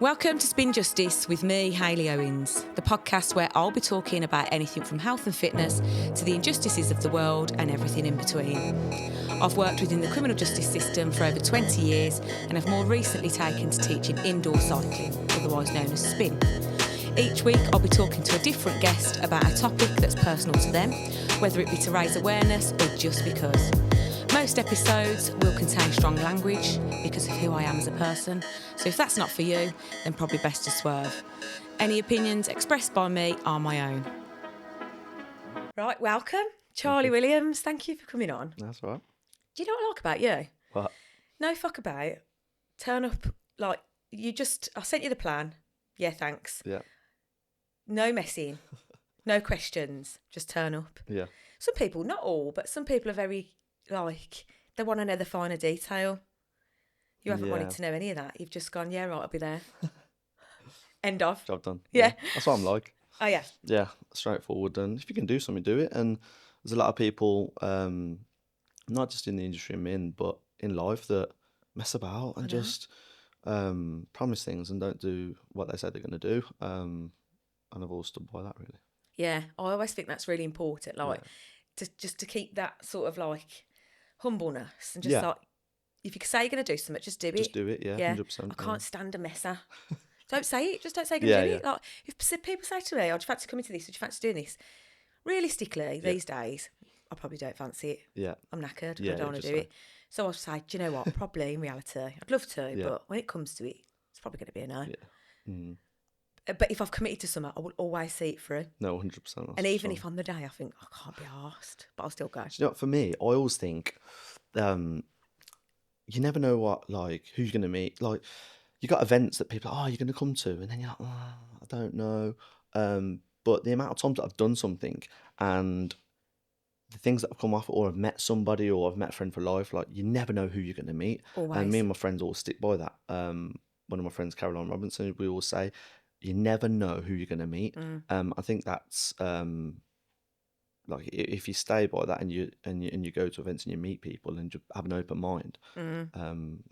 Welcome to Spin Justice with me, Hayley Owens, the podcast where I'll be talking about anything from health and fitness to the injustices of the world and everything in between. I've worked within the criminal justice system for over 20 years and have more recently taken to teaching indoor cycling, otherwise known as spin. Each week I'll be talking to a different guest about a topic that's personal to them, whether it be to raise awareness or just because. Most episodes will contain strong language because of who I am as a person, so if that's not for you, then probably best to swerve. Any opinions expressed by me are my own. Right, welcome, Charlie Williams. Thank you for coming on. That's right. Do you know what I like about you? What? No fuck about. Turn up like I sent you the plan. Yeah, thanks. Yeah. No messing. No questions. Just turn up. Yeah. Some people, not all, but some people are very, they want to know the finer detail. You haven't wanted to know any of that. You've just gone, yeah, right, I'll be there. End of. Job done. Yeah. That's what I'm like. Oh, yeah. Yeah, straightforward. And if you can do something, do it. And there's a lot of people, not just in the industry I'm in, but in life that mess about and just promise things and don't do what they say they're going to do. And I've always stood by that, really. Yeah, I always think that's really important, to keep that sort of humbleness and just if you say you're going to do something, just do it. Just do it, yeah, 100%. I can't stand a messer. Don't say it. Just don't say you're going to do it. Yeah. If people say to me, "Oh, do you fancy coming to this? Or do you fancy doing this?" Realistically, these days, I probably don't fancy it. Yeah. I'm knackered. Yeah, I don't want to do it. So I'll say, do you know what? Probably in reality, I'd love to, but when it comes to it, it's probably going to be a no. Yeah. Mm. But if I've committed to something, I will always see it through. No, 100%. And even if on the day I think, I can't be arsed, but I'll still go. Do you know what, for me, I always think, you never know what, who you're going to meet. You got events that people are, you're going to come to, and then you're like, I don't know. But the amount of times that I've done something and the things that have come off, or I've met somebody, or I've met a friend for life, you never know who you're going to meet. Always. And me and my friends always stick by that. One of my friends, Caroline Robinson, we always say, you never know who you're going to meet. I think that's if you stay by that and you go to events and you meet people and just have an open mind, I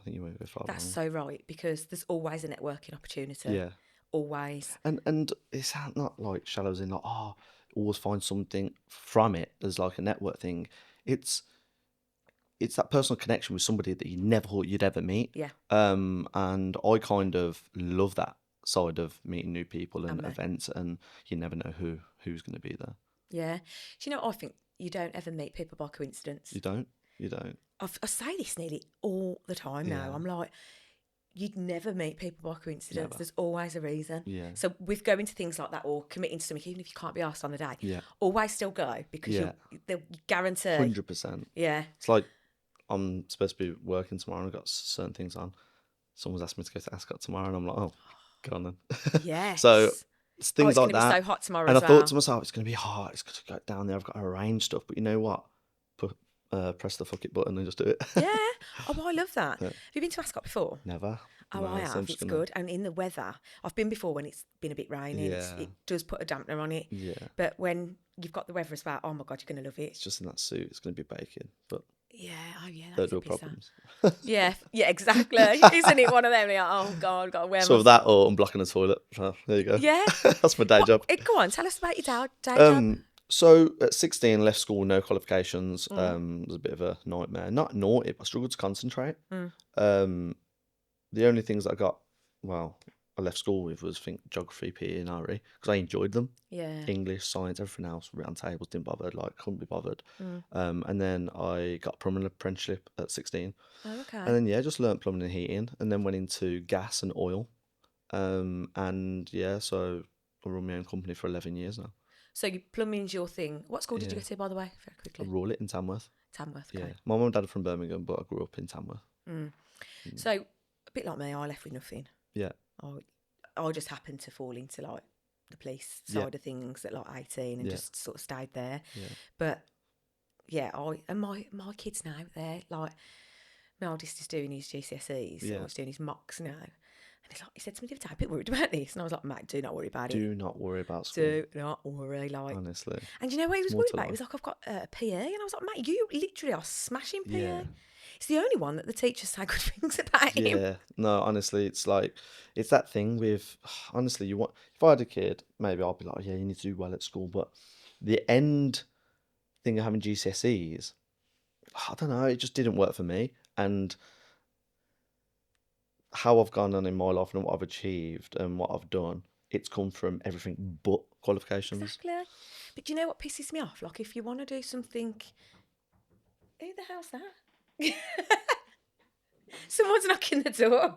think you won't go far. That's so right, because there's always a networking opportunity. Yeah, always. And it's not shallow as in always find something from it. There's a network thing. It's that personal connection with somebody that you never thought you'd ever meet. Yeah. And I kind of love that side of meeting new people and events, and you never know who's going to be there. Yeah. Do you know, I think you don't ever meet people by coincidence. You don't. I say this nearly all the time now. I'm like, you'd never meet people by coincidence. Never. There's always a reason. Yeah. So with going to things like that, or committing to something, even if you can't be asked on the day, always still go, because they'll guarantee. 100%. Yeah. It's like I'm supposed to be working tomorrow and I've got certain things on. Someone's asked me to go to Ascot tomorrow and I'm like, oh, go on then. Yes. So it's things like that. It's going to be so hot tomorrow and as I well. thought to myself, it's going to be hot. It's going to go down there. I've got to arrange stuff. But you know what? Press the fuck it button and just do it. Yeah. Oh, I love that. Have you been to Ascot before? Never. Oh, No, I have. so It's good. And in the weather, I've been before when it's been a bit rainy. Yeah. It does put a dampener on it. Yeah. But when you've got the weather as well, oh my God, you're going to love it. It's just in that suit. It's going to be baking. But Yeah. Oh, yeah. third That's a world pisser. problems. Yeah. Yeah, exactly. Isn't it one of them? Like, oh, God, got to wear So with that, or unblocking the toilet. So there you go. Yeah. That's my day job. Go on, tell us about your day job. So at 16, left school, no qualifications. It was a bit of a nightmare. Not naughty, but I struggled to concentrate. The only things that I left school with was, I think, geography, PE and RE, because I enjoyed them. Yeah. English, science, everything else, round tables, didn't bother, couldn't be bothered. And then I got a plumbing apprenticeship at 16. Oh, okay. And then, just learnt plumbing and heating, and then went into gas and oil. So I run my own company for 11 years now. So plumbing's your thing. What school did you go to, by the way, very quickly? Rule it in Tamworth. Tamworth, okay. Yeah. My mum and dad are from Birmingham, but I grew up in Tamworth. So a bit like me, I left with nothing. Yeah. I just happened to fall into the police side of things at 18 and just sort of stayed there. Yeah. But my kids now, they're my oldest is doing his GCSEs, so he's doing his mocks now. And he said to me the other day, I'm a bit worried about this. And I was like, mate, do not worry about it. Do not worry about school. Do not worry, honestly. And you know what he was worried about? He was like, I've got PE. And I was like, mate, you literally are smashing PE. Yeah. It's the only one that the teachers say good things about him. Yeah, no, honestly, it's like, it's that thing with, honestly, if I had a kid, maybe I'll be like, yeah, you need to do well at school, but the end thing of having GCSEs, I don't know, it just didn't work for me. And how I've gone on in my life and what I've achieved and what I've done, it's come from everything but qualifications. Exactly. But do you know what pisses me off? Like, if you want to do something... Who the hell's that? Someone's knocking the door.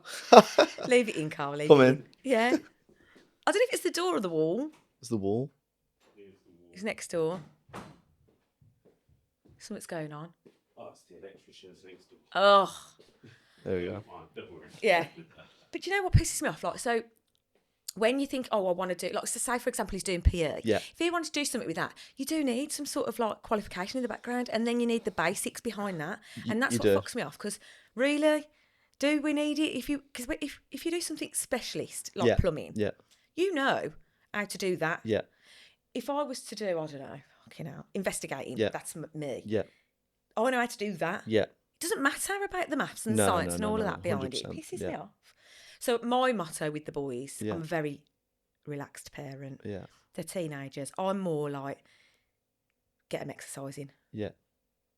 Leave it in, Carl. Leave Come it in. Yeah. I don't know if it's the door or the wall. It's the wall. It's next door. Something's going on. Oh, it's the electrician's next door. Oh. There we go. Fine, don't worry. Yeah. But do you know what pisses me off? Like, so when you think, oh, I want to do, like, so say, for example, he's doing PE. Yeah. If you want to do something with that, you do need some sort of, like, qualification in the background, and then you need the basics behind that. And that's what fucks me off, because really, do we need it? Because if you do something specialist, like plumbing, you know how to do that. Yeah. If I was to do, I don't know, investigating, that's me. Yeah. I know how to do that. Yeah. It doesn't matter about the maths and science and all of that behind it. It pisses me off. So my motto with the boys, I'm a very relaxed parent. Yeah. They're teenagers. I'm more like, get them exercising. Yeah.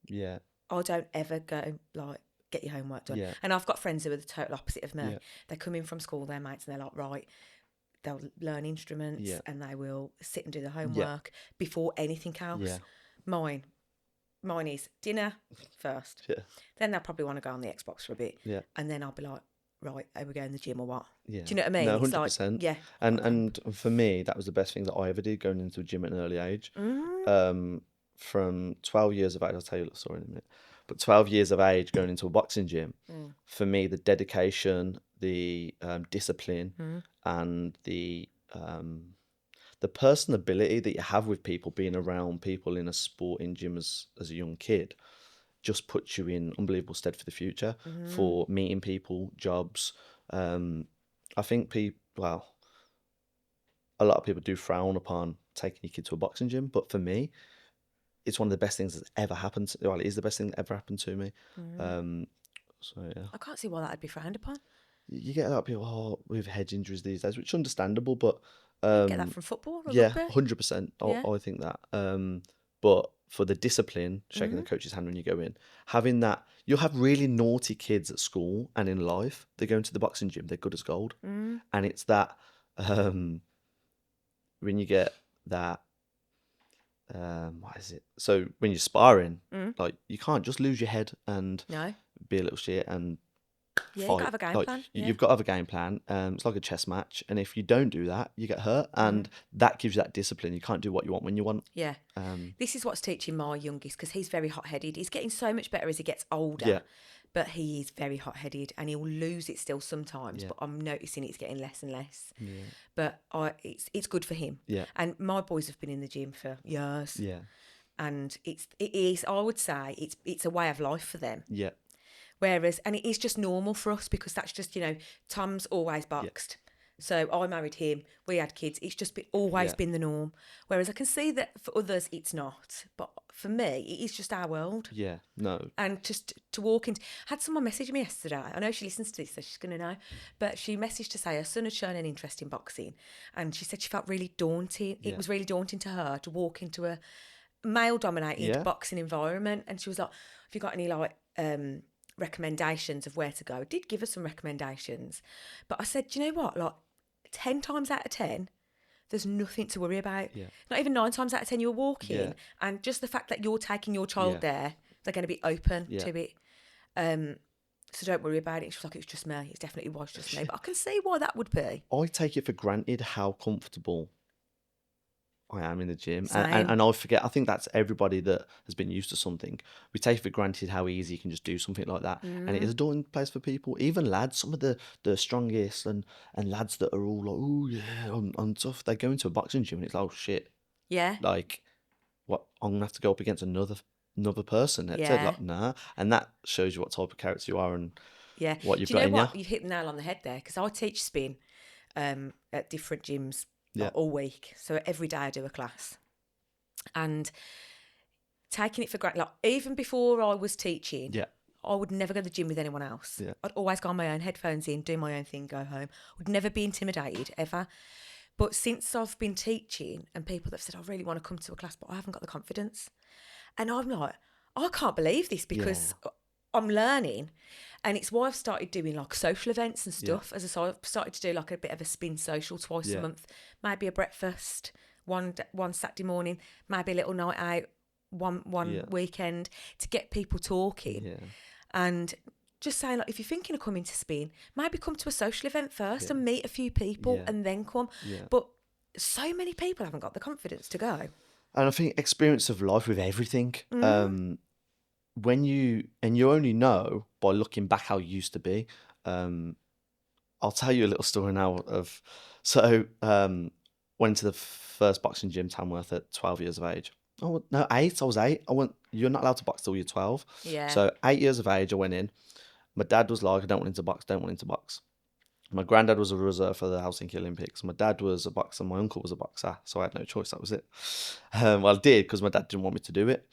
Yeah. I don't ever go like, get your homework done. Yeah. And I've got friends who are the total opposite of me. Yeah. They come in from school, their mates, and they're like, right, they'll learn instruments and they will sit and do the homework before anything else. Yeah. Mine is dinner first. Yeah. Then they'll probably want to go on the Xbox for a bit. Yeah. And then I'll be like, right, are we going to the gym or what? Yeah. Do you know what I mean? No, It's 100%. like, yeah. And for me, that was the best thing that I ever did, going into a gym at an early age. From 12 years of age, I'll tell you a story in a minute, but 12 years of age going into a boxing gym, for me, the dedication, the discipline, and the personability that you have with people, being around people in a sporting gym as a young kid, just puts you in unbelievable stead for the future, for meeting people, jobs. I think a lot of people do frown upon taking your kid to a boxing gym, but for me, it's one of the best things that's ever happened. Well, it is the best thing that ever happened to me. So yeah, I can't see why that'd be frowned upon. you get a lot of people with head injuries these days, which is understandable, but Get that from football or rugby? 100%. I think that. But for the discipline, shaking the coach's hand when you go in, having that, you'll have really naughty kids at school and in life. They go into the boxing gym, they're good as gold, and it's that when you get that. What is it? So when you're sparring, like, you can't just lose your head and be a little shit and fight. You've got to have a game plan. You've got to have a game plan. It's like a chess match, and if you don't do that, you get hurt, and that gives you that discipline. You can't do what you want when you want. Yeah. This is what's teaching my youngest, because he's very hot-headed. He's getting so much better as he gets older, but he is very hot-headed, and he'll lose it still sometimes, but I'm noticing it's getting less and less. Yeah. But it's good for him. Yeah. And my boys have been in the gym for years. Yeah. And it is, I would say, it's a way of life for them. Yeah. Whereas, and it is just normal for us, because that's just, Tom's always boxed. So I married him, we had kids, it's just always been the norm. Whereas I can see that for others it's not, but for me it is just our world. Yeah, no. And just to walk into, had someone message me yesterday, I know she listens to this so she's going to know, but she messaged to say her son had shown an interest in boxing, and she said she felt really daunting. It was really daunting to her to walk into a male-dominated boxing environment, and she was like, have you got any recommendations of where to go? I did give her some recommendations, but I said, do you know what, 10 times out of 10 there's nothing to worry about. Not even 9 times out of 10 you're walking, and just the fact that you're taking your child there, they're going to be open to it, so don't worry about it. She was like, it was just me. It definitely was just me, but I can see why that would be. I take it for granted how comfortable I am in the gym, and I forget. I think that's everybody that has been used to something. We take for granted how easy you can just do something like that, and it is a daunting place for people. Even lads, some of the strongest and lads that are all like, oh yeah, on tough. They go into a boxing gym and it's like, oh shit, like, what, I'm gonna have to go up against another person. It's like, nah, and that shows you what type of character you are and what you've got in you. You've hit the nail on the head there, because I teach spin at different gyms. All week, so every day I do a class, and taking it for granted, even before I was teaching, I would never go to the gym with anyone else. Yeah. I'd always go on my own, headphones in, do my own thing, go home. Would never be intimidated, ever. But since I've been teaching and people that have said, I really want to come to a class, but I haven't got the confidence. And I'm like, I can't believe this because I'm learning. And it's why I've started doing like social events and stuff. As I said, I've started to do like a bit of a spin social twice a month, maybe a breakfast, one Saturday morning, maybe a little night out, one weekend, to get people talking. Yeah. And just saying, like, if you're thinking of coming to spin, maybe come to a social event first and meet a few people and then come. Yeah. But so many people haven't got the confidence to go. And I think experience of life with everything. When you only know by looking back how you used to be. I'll tell you a little story now went to the first boxing gym, Tamworth, at 12 years of age. Oh no, 8. I was 8. You're not allowed to box till you're 12. Yeah. So 8 years of age, I went in. My dad was like, I don't want him to box. My granddad was a reserve for the Helsinki Olympics. My dad was a boxer. My uncle was a boxer. So I had no choice. That was it. Well, I did because my dad didn't want me to do it.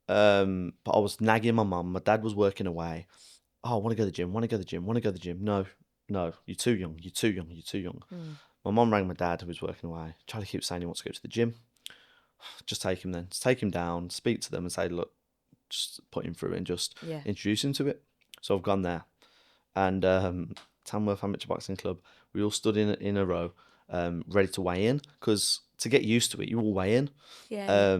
But I was nagging my mum. My dad was working away. Oh, I want to go to the gym. No, you're too young. My mum rang my dad, who was working away. Charlie keeps saying he wants to go to the gym. Just take him then. Just take him down, speak to them and say, look, just put him through it and just introduce him to it. So I've gone there. And Tamworth Amateur Boxing Club, we all stood in a row, ready to weigh in. Because to get used to it, you all weigh in. Yeah.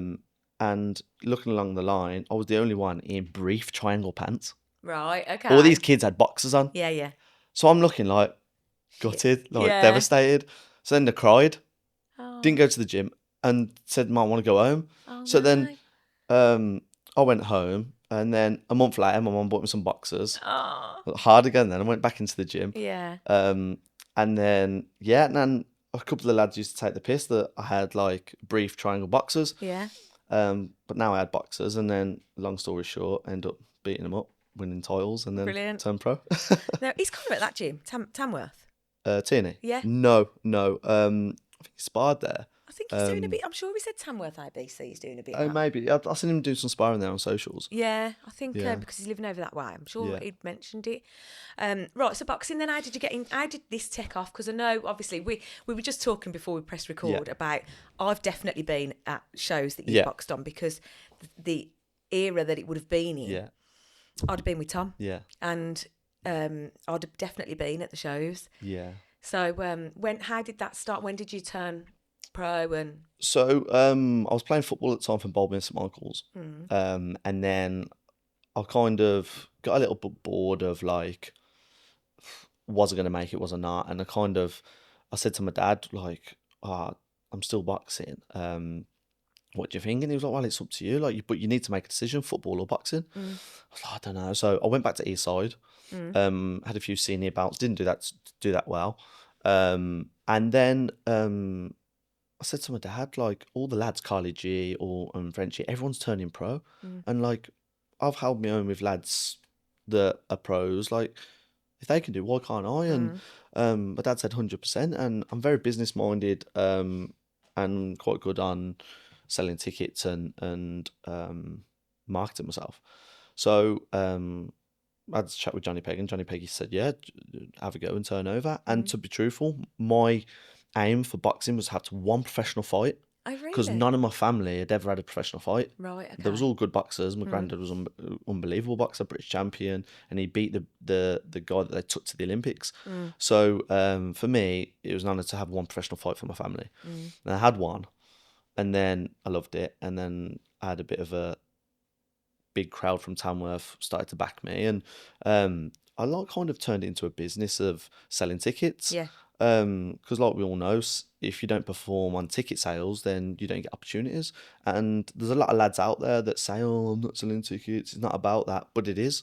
And looking along the line, I was the only one in brief triangle pants. Right, okay. All these kids had boxers on. Yeah, yeah. So I'm looking like gutted, devastated. So then they cried, didn't go to the gym and said, Mum, I want to go home. Then I went home and then a month later, my mum bought me some boxers. Hard again then. I went back into the gym. Yeah. And then a couple of lads used to take the piss that I had like brief triangle boxers. Yeah. But now I had boxers and then, long story short, I ended up beating them up, winning titles and then turned pro. Now, he's kind of at that gym, Tamworth. Tierney? Yeah. No. I think he sparred there. I think he's doing a bit. I'm sure he said Tamworth IBC. He's doing a bit. Oh, maybe. I've seen him do some sparring there on socials. Yeah, I think because he's living over that way. I'm sure he'd mentioned it. Right, so boxing. Then how did you get in? How did this take off? Because I know, obviously, we were just talking before we pressed record about. I've definitely been at shows that you boxed on because the era that it would have been in. Yeah. I'd have been with Tom. Yeah. And I'd have definitely been at the shows. Yeah. So how did that start? When did you turn pro? And so I was playing football at the time for Bolton St Michael's, and then I kind of got a little bit bored of like, was I going to make it? Was I not? And I said to my dad like, I'm still boxing. What do you think? And he was like, well, it's up to you. Like, but you need to make a decision, football or boxing. I was like, I don't know. So I went back to Eastside, had a few senior bouts, didn't do that well. And then I said to my dad, like, all the lads, Carly G and Frenchie, everyone's turning pro. And like, I've held my own with lads that are pros. Like, if they can do it, why can't I? And my dad said 100%. And I'm very business minded and quite good on selling tickets and marketing myself. So I had a chat with Johnny Pegg, and Johnny Peggy said, yeah, have a go and turn over. And to be truthful, my aim for boxing was to have one professional fight. Oh, really? Because none of my family had ever had a professional fight. Right, okay. There was all good boxers. My granddad was an unbelievable boxer, British champion, and he beat the guy that they took to the Olympics. So for me, it was an honour to have one professional fight for my family. And I had one, and then I loved it, and then I had a bit of a big crowd from Tamworth started to back me, and I kind of turned it into a business of selling tickets. Yeah. Because like we all know, if you don't perform on ticket sales, then you don't get opportunities. And there's a lot of lads out there that say, oh, I'm not selling tickets. It's not about that, but it is.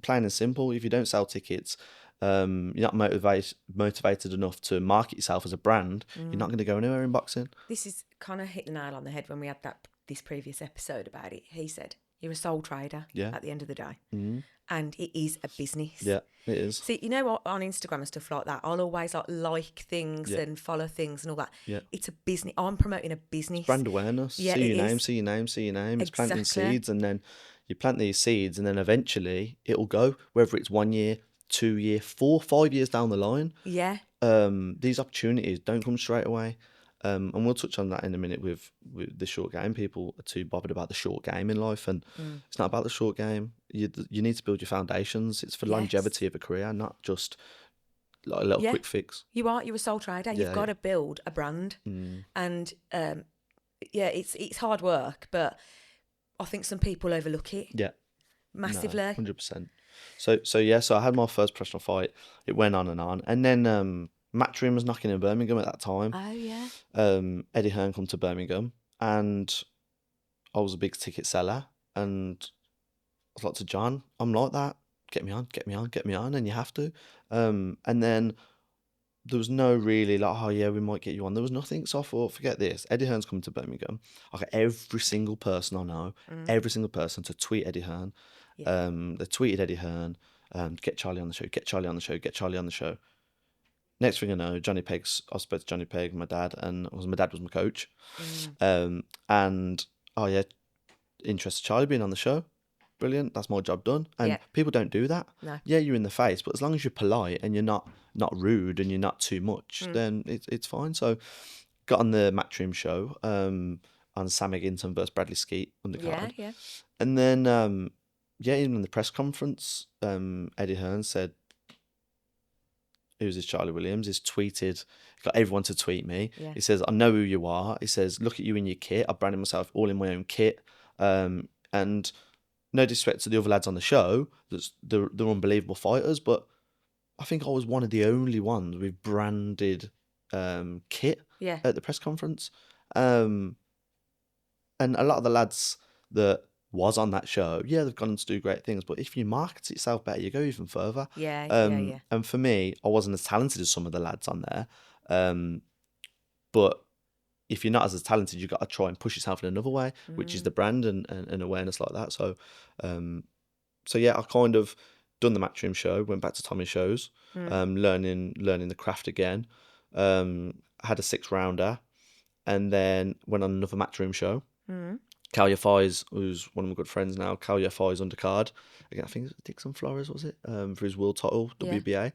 Plain and simple. If you don't sell tickets, you're not motivated enough to market yourself as a brand, you're not going to go anywhere in boxing. This is kind of hit the nail on the head when we had this previous episode about it. He said, you're a sole trader at the end of the day. And it is a business. Yeah, it is. See, you know what, on Instagram and stuff like that, I'll always like things and follow things and all that. Yeah. It's a business. I'm promoting a business. Brand awareness. Yeah, see your name. Exactly. It's planting seeds, and then you plant these seeds, and then eventually it'll go, whether it's 1 year, 2 year, 4, 5 years down the line. Yeah. These opportunities don't come straight away. And we'll touch on that in a minute with the short game. People are too bothered about the short game in life, and it's not about the short game. You need to build your foundations. It's for longevity of a career, not just like a little quick fix. You're a sole trader. You've got to build a brand, and it's hard work, but I think some people overlook it. Yeah, massively. 100%. So I had my first professional fight. It went on, and then Matchroom was knocking in Birmingham at that time. Oh yeah. Eddie Hearn come to Birmingham, and I was a big ticket seller, and I was like to John, I'm like that. Get me on, and you have to. And then there was no really like, oh yeah, we might get you on. There was nothing. So I thought, forget this. Eddie Hearn's coming to Birmingham. I got every single person I know, every single person to tweet Eddie Hearn. Yeah. They tweeted Eddie Hearn, get Charlie on the show, get Charlie on the show, get Charlie on the show. Next thing I know, I spoke to Johnny Pegg, my dad, and my dad was my coach. And oh yeah, interested Charlie being on the show. Brilliant, that's my job done. And people don't do that. No. Yeah, you're in the face, but as long as you're polite and you're not rude and you're not too much, then it's fine. So got on the Matchroom show on Sam Egginton versus Bradley Skeet undercard. Yeah. And then even in the press conference, Eddie Hearn said, who's this Charlie Williams, he's tweeted, got everyone to tweet me. Yeah. He says, I know who you are. He says, look at you in your kit. I branded myself all in my own kit. And no disrespect to the other lads on the show, they're unbelievable fighters, but I think I was one of the only ones with branded kit at the press conference. And a lot of the lads that was on that show, they've gone on to do great things, but if you market yourself better, you go even further. Yeah. And for me, I wasn't as talented as some of the lads on there, but if you're not as talented, you've got to try and push yourself in another way, which is the brand and awareness like that. So I kind of done the Matchroom show, went back to Tommy's shows, learning the craft again, had a 6-rounder, and then went on another Matchroom show. Cal Yafai's, who's one of my good friends now, Cal Yafai's undercard. Again, I think it was Dixon Flores, was it? For his world title, WBA.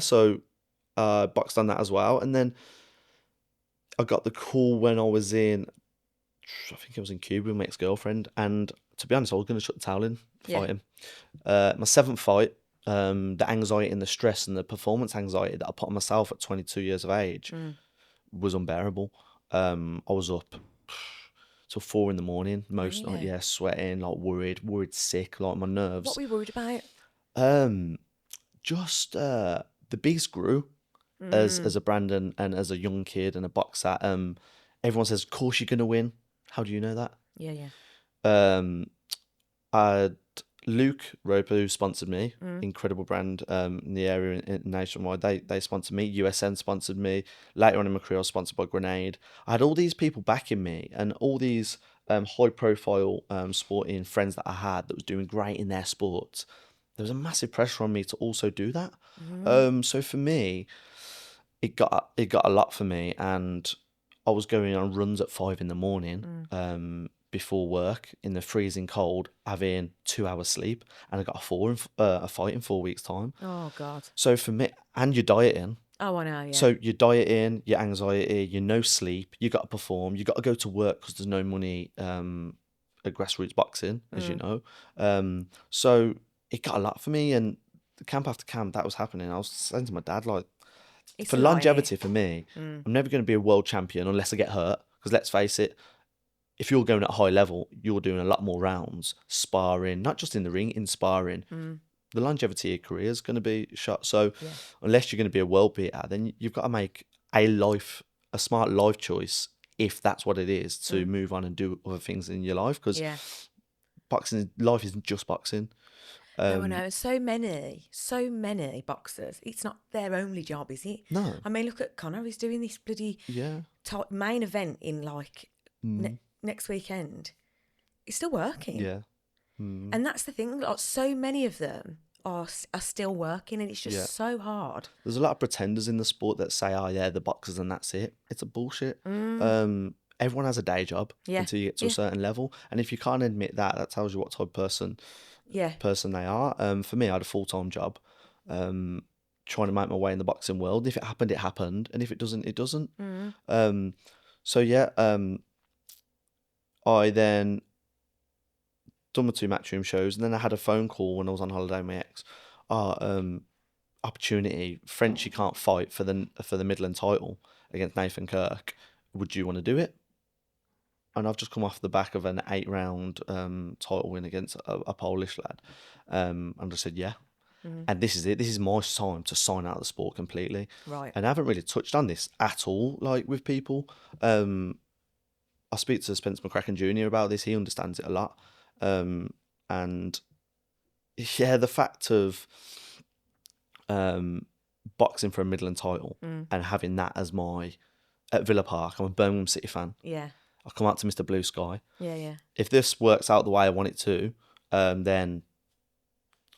So boxed on that as well. And then I got the call when I was in, I think it was in Cuba with my ex-girlfriend. And to be honest, I was going to shut the towel in for fighting. My 7th fight, the anxiety and the stress and the performance anxiety that I put on myself at 22 years of age was unbearable. I was up till 4 a.m. most night, sweating, like worried sick, like my nerves. What were you worried about? Just the beast grew as a brand and as a young kid and a boxer. Everyone says, of course you're gonna win. How do you know that? I had Luke Roper, who sponsored me, incredible brand in the area nationwide. They sponsored me. USN sponsored me. Later on in my career, I was sponsored by Grenade. I had all these people backing me and all these high-profile sporting friends that I had that was doing great in their sports. There was a massive pressure on me to also do that. So for me, it got a lot for me, and I was going on runs at 5 a.m. Before work in the freezing cold, having 2 hours sleep, and I got a fight in 4 weeks' time. Oh God! So for me, and you're dieting. Oh, I know. Yeah. So you're dieting, your anxiety, you no sleep. You got to perform. You got to go to work because there's no money at grassroots boxing, as you know. So it got a lot for me, and camp after camp that was happening. I was saying to my dad, like, for longevity for me, I'm never going to be a world champion unless I get hurt. Because let's face it, if you're going at a high level, you're doing a lot more rounds, sparring, not just in the ring, in sparring. The longevity of your career is going to be shot. So unless you're going to be a world beater, then you've got to make a smart life choice, if that's what it is, to move on and do other things in your life. Because life isn't just boxing. No, I know. So many boxers. It's not their only job, is it? No. I mean, look at Conor. He's doing this bloody main event in next weekend. He's still working. Yeah. And that's the thing. Like, so many of them are still working, and it's just so hard. There's a lot of pretenders in the sport that say, "Oh yeah, the boxers and that's it." It's a bullshit. everyone has a day job Yeah. until you get to a certain level. And if you can't admit that, that tells you what type of person they are. For me, I had a full-time job, trying to make my way in the boxing world. If it happened, it happened. And if it doesn't, it doesn't. So yeah, I then done my 2 Matchroom shows, and then I had a phone call when I was on holiday with my ex. Opportunity, Frenchie can't fight for the Midland title against Nathan Kirk. Would you want to do it? And I've just come off the back of an 8-round title win against a Polish lad, and I said yeah. And this is it. This is my time to sign out of the sport completely. Right. And I haven't really touched on this at all, like with people. I speak to Spencer McCracken Jr. about this. He understands it a lot. And yeah, the fact of boxing for a Midland title and having that as at Villa Park. I'm a Birmingham City fan. Yeah. I'll come out to Mr. Blue Sky. Yeah. If this works out the way I want it to, then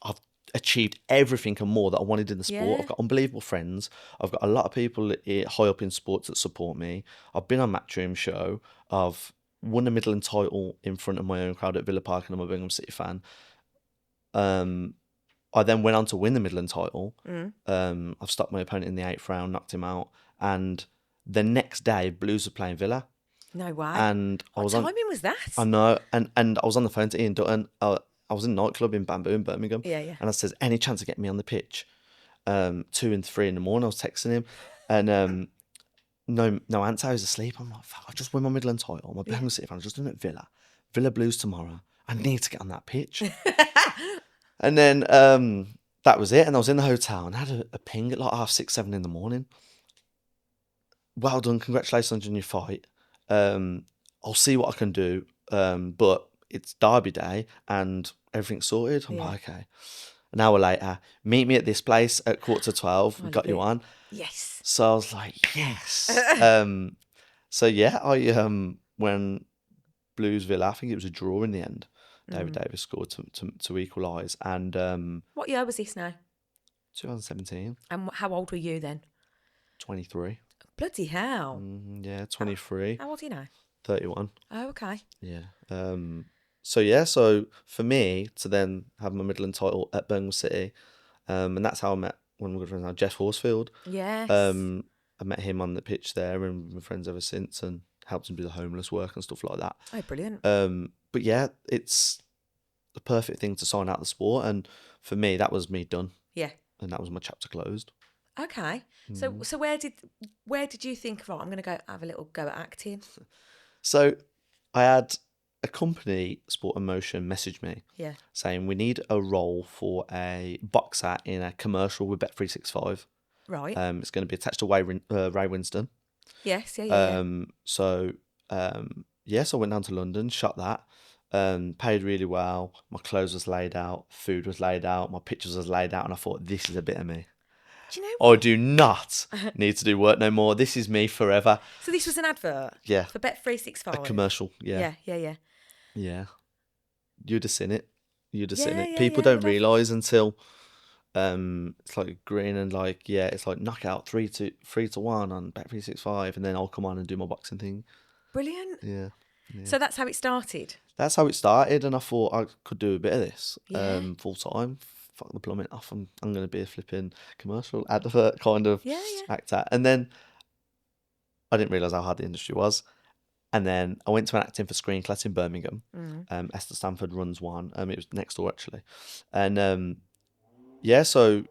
I've achieved everything and more that I wanted in the sport. Yeah. I've got unbelievable friends. I've got a lot of people high up in sports that support me. I've been on Matchroom show. I've won a Midland title in front of my own crowd at Villa Park, and I'm a Birmingham City fan. I then went on to win the Midland title. I've stopped my opponent in the 8th round, knocked him out, and the next day Blues were playing Villa. No way. And what timing was that? I know, and I was on the phone to Ian Dutton. I was in a nightclub in Bamboo in Birmingham. Yeah. And I said, any chance of getting me on the pitch? 2 and 3 in the morning, I was texting him, and no answer. I was asleep. I'm like, fuck, I just won my Midland title. I'm a Birmingham City fan. I just done it at Villa Blues tomorrow. I need to get on that pitch. And then that was it. And I was in the hotel and I had a ping at like 6:30, 7 in the morning. Well done. Congratulations on your fight. I'll see what I can do. But it's Derby Day and everything's sorted. I'm like, okay. An hour later, meet me at this place at 11:45. Got you on. Yes. So I was like, yes. So yeah, when Blues Villa, I think it was a draw in the end. David Davis scored to equalise. And what year was this now? 2017. And how old were you then? 23. Bloody hell. Yeah, 23. How old are you now? 31. Oh, okay. Yeah. So for me to then have my Midland title at Birmingham City, and that's how I met one of my good friends now, Jeff Horsfield. Yes. I met him on the pitch there and we're friends ever since and helped him do the homeless work and stuff like that. Oh, brilliant. But yeah, it's the perfect thing to sign out the sport. And for me, that was me done. Yeah. And that was my chapter closed. Okay. So where did you think, right, I'm going to go have a little go at acting? So I had a company, Sport and Motion, message me saying we need a role for a boxer in a commercial with Bet365. Right. It's going to be attached to Ray Winston. Yes, yeah. So I went down to London, shot that, paid really well. My clothes was laid out, food was laid out, my pictures was laid out, and I thought, this is a bit of me. Do you know what? I do not need to do work no more. This is me forever. So this was an advert? Yeah. For Bet365? A commercial, yeah. Yeah. You'd have seen it. Seen it. Yeah, People yeah, don't realise until it's like green and like, it's like knockout 3-1 on Bet365, and then I'll come on and do my boxing thing. Brilliant. Yeah. So that's how it started? That's how it started, and I thought I could do a bit of this full time. Fuck the plumbing off. I'm going to be a flipping commercial advert kind of actor. And then I didn't realise how hard the industry was. And then I went to an acting for screen class in Birmingham. Esther Stanford runs one. It was next door actually. And so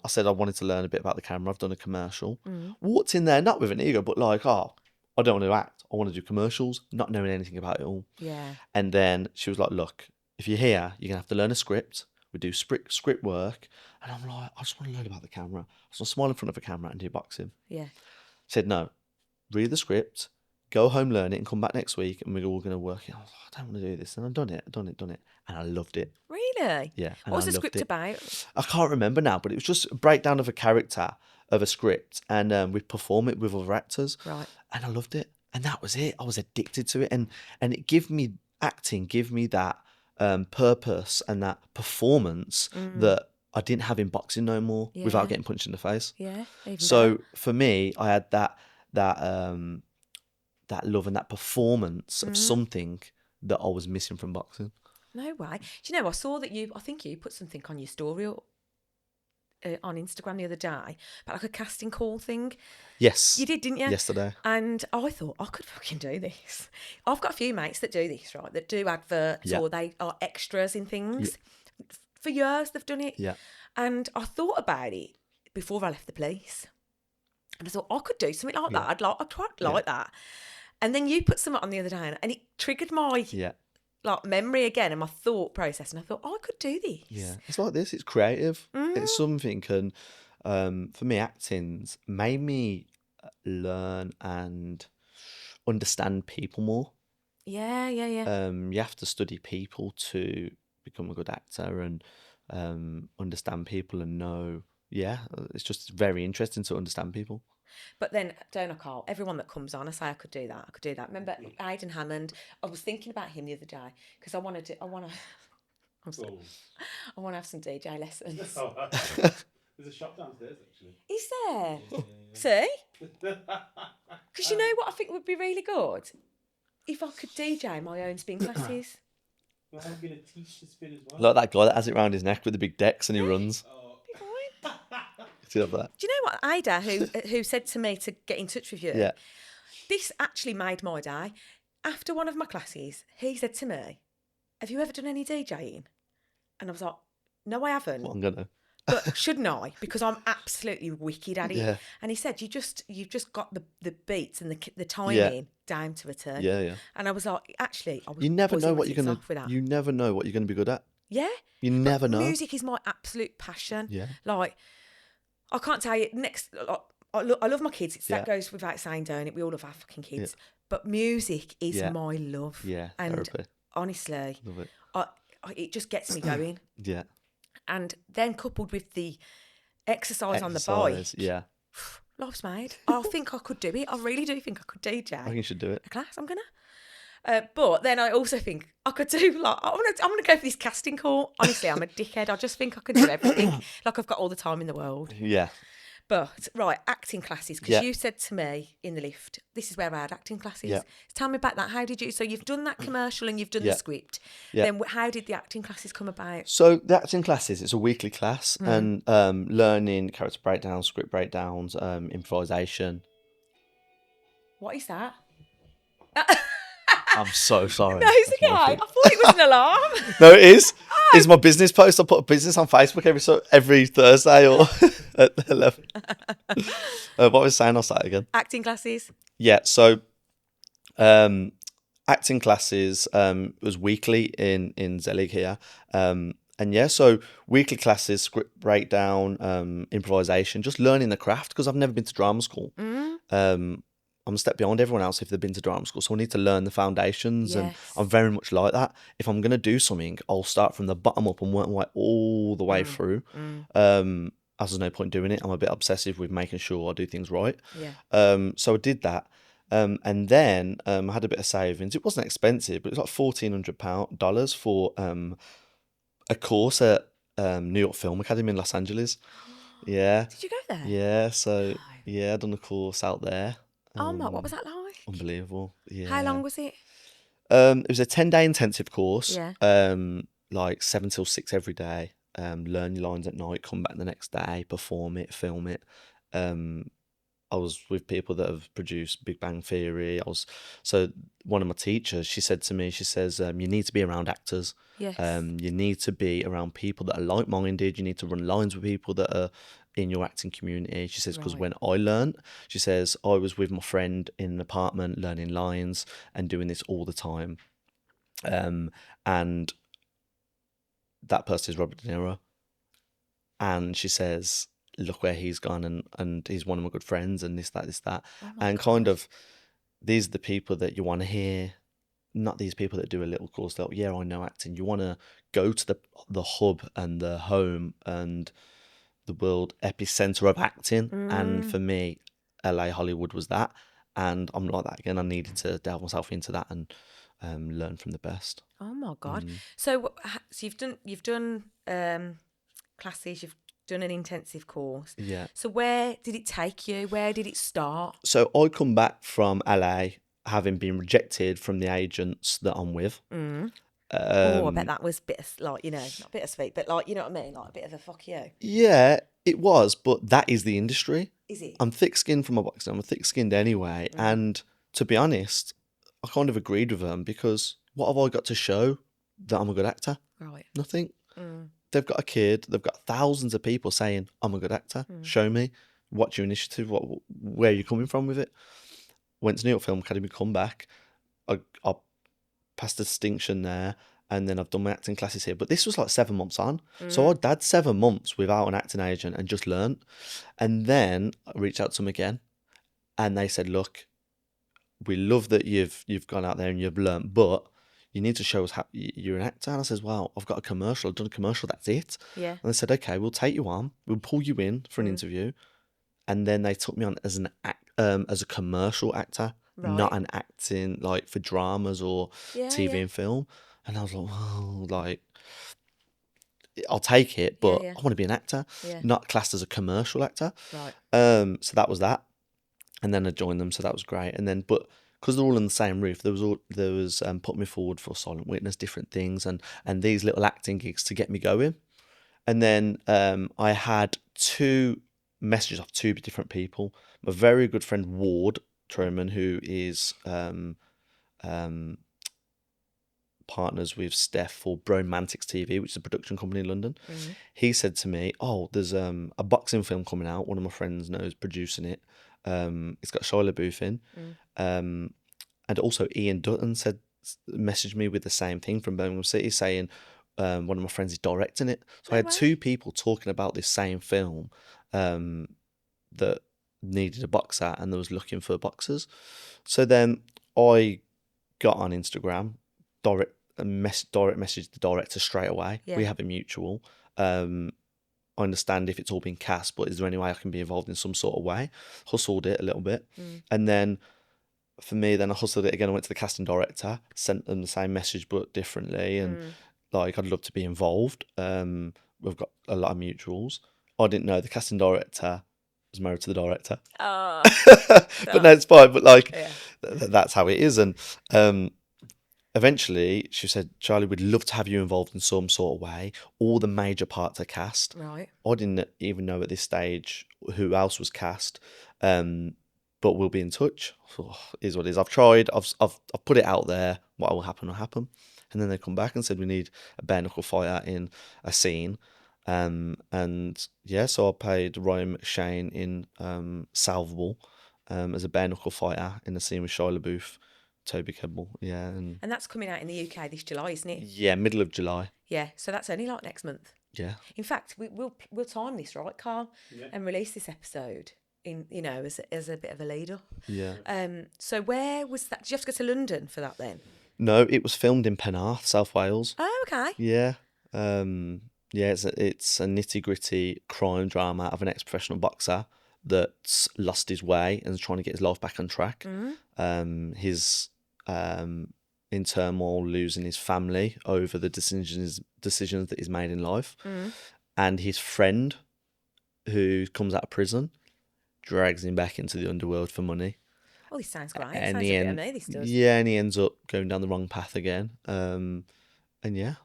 I said I wanted to learn a bit about the camera. I've done a commercial. Walked in there, not with an ego, but like, I don't want to act. I want to do commercials, not knowing anything about it all. Yeah. And then she was like, look, if you're here, you're going to have to learn a script. We do script work. And I'm like, I just want to learn about the camera. I just want to smile in front of a camera and do boxing. Yeah. She said, no, read the script, go home, learn it, and come back next week, and we're all going to work it. I was like, I don't want to do this. And I've done it. And I loved it. Really? Yeah. What was the script about? I can't remember now, but it was just a breakdown of a character of a script, and we'd perform it with other actors. Right. And I loved it. And that was it. I was addicted to it. And it gave me that purpose and that performance that I didn't have in boxing no more without getting punched in the face. Yeah. So for me, I had that that love and that performance of something that I was missing from boxing. No way. Do you know, I saw that I think you put something on your story on Instagram the other day about like a casting call thing. Yes. You did, didn't you? Yesterday. And I thought, I could fucking do this. I've got a few mates that do this, right? That do adverts or they are extras in things. Yeah. For years they've done it. Yeah. And I thought about it before I left the police. And I thought, I could do something like that. I'd quite like that. And then you put something on the other day and it triggered my like memory again and my thought process. And I thought, I could do this. Yeah. It's like this. It's creative. It's something. And for me, acting's made me learn and understand people more. Yeah. You have to study people to become a good actor and understand people and know. Yeah, it's just very interesting to understand people. But then, don't I, Carl? Everyone that comes on, I say I could do that. Remember Aidan Hammond? I was thinking about him the other day because I want to have some DJ lessons. There's a shop downstairs, actually. Is there? Yeah. See? Because you know what I think would be really good? If I could DJ my own spin classes. Well, I'm going to teach the spin as well. Like that guy that has it around his neck with the big decks and he runs. Be fine. Do you have that? Do you know what Ida, who said to me to get in touch with you? Yeah. This actually made my day. After one of my classes, he said to me, "Have you ever done any DJing?" And I was like, "No, I haven't." Well, I'm gonna. But shouldn't I? Because I'm absolutely wicked at it. Yeah. And he said, you've just got the beats and the timing down to a turn. Yeah. And I was like, actually, I was. You never know what buzzing you're my gonna. tits off with that. You never know what you're gonna be good at. Yeah. You never know. Music is my absolute passion. Yeah. Like, I can't tell you. I love my kids. That goes without saying, don't it? We all love our fucking kids. Yeah. But music is my love. Yeah. And therapy. honestly, Love it. It just gets me going. Yeah. And then coupled with the exercise on the bike. Yeah. Life's made. I think I could do it. I really do think I could DJ. I think you should do it. A class, I'm gonna. But then I also think I could do I'm gonna go for this casting call. Honestly, I'm a dickhead. I just think I could do everything. Like I've got all the time in the world. Yeah. But right, acting classes, because you said to me in the lift, this is where I had acting classes. Yeah. Tell me about that. How did you? So you've done that commercial and you've done the script. Yeah. Then how did the acting classes come about? So the acting classes, it's a weekly class and learning character breakdowns, script breakdowns, improvisation. What is that? I'm so sorry. No, it's okay. I thought it was an alarm. No, it is. It's my business post. I put a business on Facebook every Thursday or at 11. What was I saying? I'll say it again. Acting classes. Yeah. So, acting classes was weekly in Zelig here. And so weekly classes, script breakdown, improvisation, just learning the craft because I've never been to drama school. I'm a step behind everyone else if they've been to drama school. So I need to learn the foundations and I'm very much like that. If I'm going to do something, I'll start from the bottom up and work my way all the way through. As there's no point doing it. I'm a bit obsessive with making sure I do things right. Yeah. So I did that. And then I had a bit of savings. It wasn't expensive, but it was like $1,400 for a course at New York Film Academy in Los Angeles. Yeah. Did you go there? Yeah. So, I'd done a course out there. What was that like? Unbelievable. Yeah. How long was it? It was a 10-day intensive course. Yeah. Like 7 till 6 every day. Learn your lines at night, come back the next day, perform it, film it. I was with people that have produced Big Bang Theory. So one of my teachers, she said to me, you need to be around actors. Yes. You need to be around people that are like-minded. You need to run lines with people that are in your acting community. She says, because when I learned, she says, I was with my friend in an apartment learning lines and doing this all the time. And that person is Robert De Niro. And she says, look where he's gone and he's one of my good friends and this, that. And kind of, these are the people that you want to hear, not these people that do a little course that, I know acting. You want to go to the hub and the home and the world epicenter of acting. And for me, LA Hollywood was that. And I'm like that again. I needed to delve myself into that and learn from the best. Oh my God. So you've done classes, you've done an intensive course. Yeah. So where did it take you? Where did it start? So I come back from LA having been rejected from the agents that I'm with. I bet that was not bittersweet, but like, you know what I mean? Like a bit of a fuck you. Yeah, it was, but that is the industry. Is it? I'm thick-skinned from my boxing. I'm thick-skinned anyway. And to be honest, I kind of agreed with them because what have I got to show that I'm a good actor? Right. Nothing. They've got a kid. They've got thousands of people saying, I'm a good actor. Show me. What's your initiative? Where are you coming from with it? Went to New York Film Academy, come back. I passed a distinction there. And then I've done my acting classes here. But this was like 7 months on. So I'd had 7 months without an acting agent and just learnt. And then I reached out to them again. And they said, look, we love that you've gone out there and you've learnt, but you need to show us how you're an actor. And I says, well, I've got a commercial. I've done a commercial. That's it. Yeah. And they said, okay, we'll take you on. We'll pull you in for an interview. And then they took me on as as a commercial actor, not an acting like for dramas or TV and film. And I was like, oh, like, I'll take it, but I want to be an actor, not classed as a commercial actor. Right. So that was that. And then I joined them, so that was great. And then, but because they're all in the same roof, there was put me forward for Silent Witness, different things, and these little acting gigs to get me going. And then I had 2 messages off 2 different people. My very good friend Ward Truman, who is partners with Steph for Bromantics TV, which is a production company in London. He said to me, oh, there's a boxing film coming out. One of my friends knows producing it. It's got Shia LaBeouf in. And also Ian Dutton messaged me with the same thing from Birmingham City saying one of my friends is directing it. So I had 2 people talking about this same film that needed a boxer and they was looking for boxers. So then I got on Instagram, direct message the director straight away. We have a mutual. I understand if it's all been cast, but is there any way I can be involved in some sort of way? Hustled it a little bit. And then for me, then I hustled it again. I went to the casting director, sent them the same message, but differently. And like, I'd love to be involved. We've got a lot of mutuals. I didn't know the casting director was married to the director. Oh, but no, it's fine. But like, that's how it is. And eventually she said, Charlie, we'd love to have you involved in some sort of way. All the major parts are cast. Right. I didn't even know at this stage who else was cast. But we'll be in touch. Oh, is what it is. I've tried. I've put it out there. What will happen will happen. And then they come back and said we need a bare knuckle fighter in a scene. And yeah, so I played Ryan McShane in Salvable as a bare knuckle fighter in a scene with Shia LaBeouf, Toby Kebbell. Yeah, and that's coming out in the UK this July, isn't it? Yeah, middle of July. Yeah, so that's only like next month. Yeah. In fact, we'll time this, right, Carl, and release this episode in as a bit of a lead up. Yeah. So where was that? Did you have to go to London for that then? No, it was filmed in Penarth, South Wales. Oh, okay. Yeah. Yeah, it's a nitty-gritty crime drama of an ex-professional boxer that's lost his way and is trying to get his life back on track. He's in turmoil, losing his family over the decisions that he's made in life. And his friend, who comes out of prison, drags him back into the underworld for money. Oh, this sounds great. And sounds a bit of me, this does. Yeah, and he ends up going down the wrong path again. And yeah.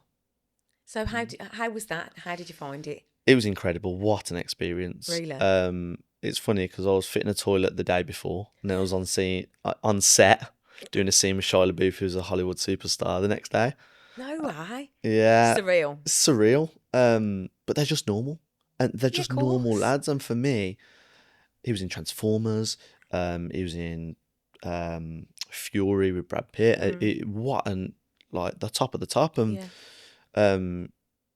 So how was that? How did you find it? It was incredible. What an experience. Really? It's funny because I was fitting a toilet the day before and then I was on set doing a scene with Shia LaBeouf, who's a Hollywood superstar, the next day. No way. Yeah. Surreal. It's surreal. But they're just normal. And they're just normal lads. And for me, he was in Transformers. He was in Fury with Brad Pitt. Like the top of the top. And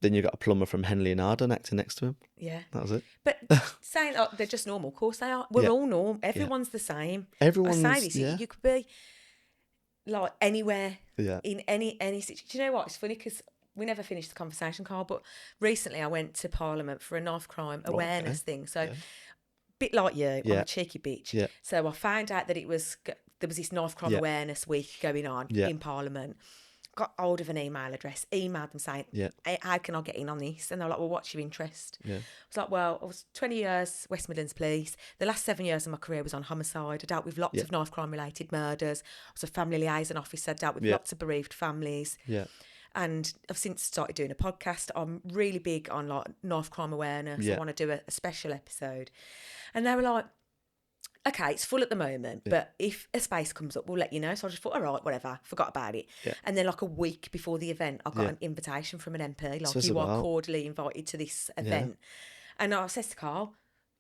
then you got a plumber from Henley and Arden acting next to him. Yeah. That was it. But saying they're just normal, of course they are. We're all normal. Everyone's the same. Everyone's, I say this, you could be like anywhere in any situation. Do you know what? It's funny because we never finished the conversation, Carl, but recently I went to Parliament for a knife crime awareness thing. So bit like you, I'm a cheeky bitch. Yeah. So I found out that there was this knife crime awareness week going on in Parliament. got hold of an email address, emailed them saying, Yeah. how can I get in on this? And they're like, well, what's your interest? Yeah. I was like, well, I was 20 years West Midlands Police. The last 7 years of my career was on homicide. I dealt with lots of knife crime related murders. I was a family liaison officer, dealt with lots of bereaved families. Yeah. And I've since started doing a podcast. I'm really big on like knife crime awareness. Yeah. I want to do a special episode. And they were like, okay, it's full at the moment, but if a space comes up, we'll let you know. So I just thought, all right, whatever, forgot about it. Yeah. And then like a week before the event, I got an invitation from an MP, like, you are cordially invited to this event. And I said to Carl,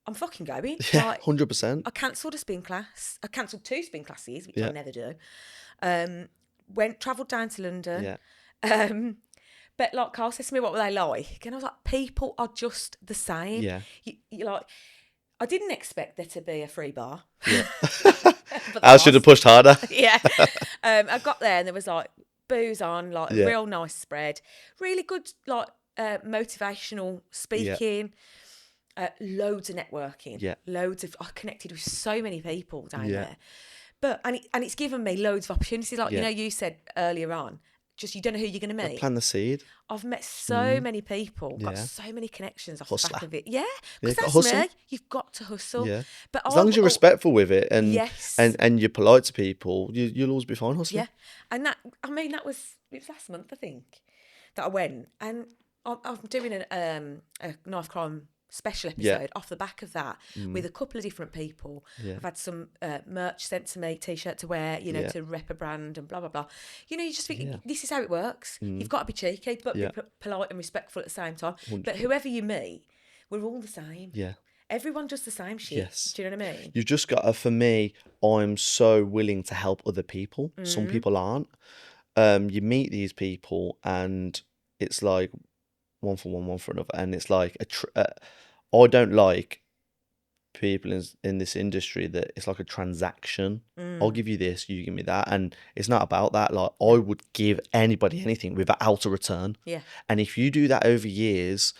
I'm fucking going. Yeah, like, 100%. I cancelled a spin class. I cancelled 2 spin classes, which Yeah. I never do. Travelled down to London. Yeah. But like Carl says to me, what were they like? And I was like, people are just the same. Yeah. You like, I didn't expect there to be a free bar. Yeah. But I should have pushed harder. Yeah. I got there and there was like booze on, like a real nice spread, really good like motivational speaking, loads of networking, I connected with so many people down there. But and it's given me loads of opportunities. Like you know, you said earlier on, just you don't know who you're going to meet. Plant the seed. I've met so many people, got so many connections off the back of it. Yeah, because that's hustle. me. You've got to hustle. Yeah. But As long as you're respectful with it and Yes. and you're polite to people, you'll always be fine hustling. Yeah, and it was last month I think that I went, and I'm doing a knife crime special episode off the back of that with a couple of different people. I've had some merch sent to me, t-shirt to wear, you know, to rep a brand and blah blah blah. You know, you just think this is how it works. You've got to be cheeky, but be polite and respectful at the same time. 100%. But whoever you meet, we're all the same. Yeah. Everyone does the same shit. Yes. Do you know what I mean? You've just got to, for me, I'm so willing to help other people. Some people aren't. You meet these people and it's like one for one, one for another. And it's like, I don't like people in this industry that it's like a transaction. I'll give you this, you give me that. And it's not about that. Like, I would give anybody anything without a return. Yeah. And if you do that over years,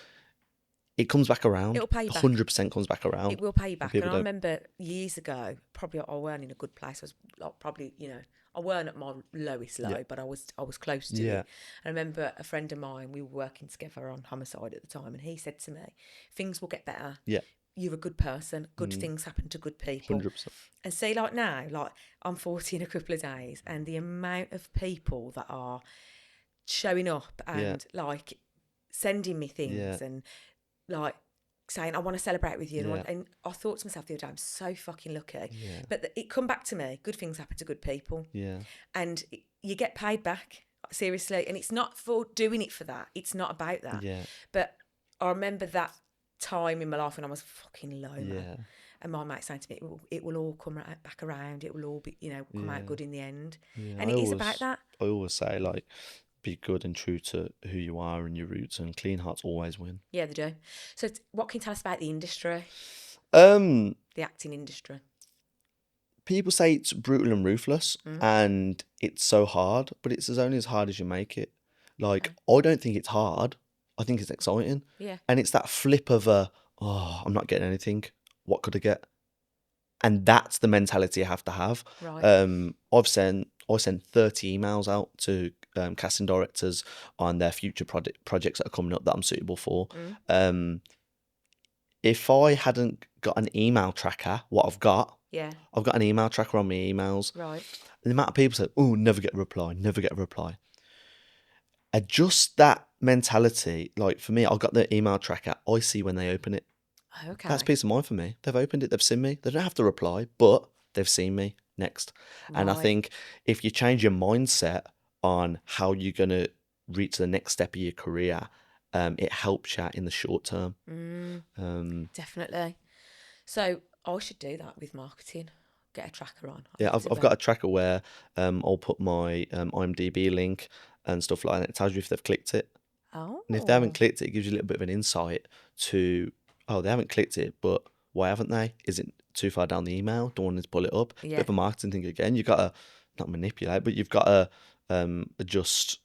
it comes back around. It'll pay you back. 100% comes back around. It will pay you back. And People I don't. remember years ago, probably I weren't in a good place. I was like, probably, you know, I weren't at my lowest low, but I was close to it. I remember a friend of mine, we were working together on homicide at the time, and he said to me, things will get better. Yeah. You're a good person. Good things happen to good people. 100%. And see, like now, like I'm 40 in a couple of days, and the amount of people that are showing up and like sending me things and like saying, I want to celebrate with you. And I thought to myself the other day, I'm so fucking lucky. Yeah. But it come back to me, good things happen to good people. Yeah. And you get paid back, seriously. And it's not for doing it for that. It's not about that. Yeah. But I remember that time in my life when I was fucking low, man. Yeah. And my mate saying to me, it will all come back around. It will all be, you know, come out good in the end. Yeah. And it is about that. I always say, like, be good and true to who you are and your roots, and clean hearts always win. Yeah, they do. So what can you tell us about the industry, The acting industry? People say it's brutal and ruthless and it's so hard, but it's only as hard as you make it. Like, I don't think it's hard. I think it's exciting. Yeah. And it's that flip of I'm not getting anything. What could I get? And that's the mentality I have to have. Right. I sent 30 emails out to casting directors on their future projects that are coming up that I'm suitable for. If I hadn't got an email tracker, I've got an email tracker on my emails. Right. And the amount of people say, oh, never get a reply. Adjust that mentality. Like, for me, I've got the email tracker. I see when they open it. Okay. That's peace of mind for me. They've opened it, they've seen me. They don't have to reply, but they've seen me. Next. And I think if you change your mindset on how you're going to reach the next step of your career, it helps you in the short term. Definitely. So I should do that with marketing. Get a tracker on. I've got a tracker where I'll put my IMDb link and stuff like that. It tells you if they've clicked it. Oh. And if they haven't clicked it, it gives you a little bit of an insight to, they haven't clicked it, but why haven't they? Is it too far down the email? Don't want to pull it up. Yeah. Bit of a marketing thing again. You've got to, not manipulate, but you've got to adjust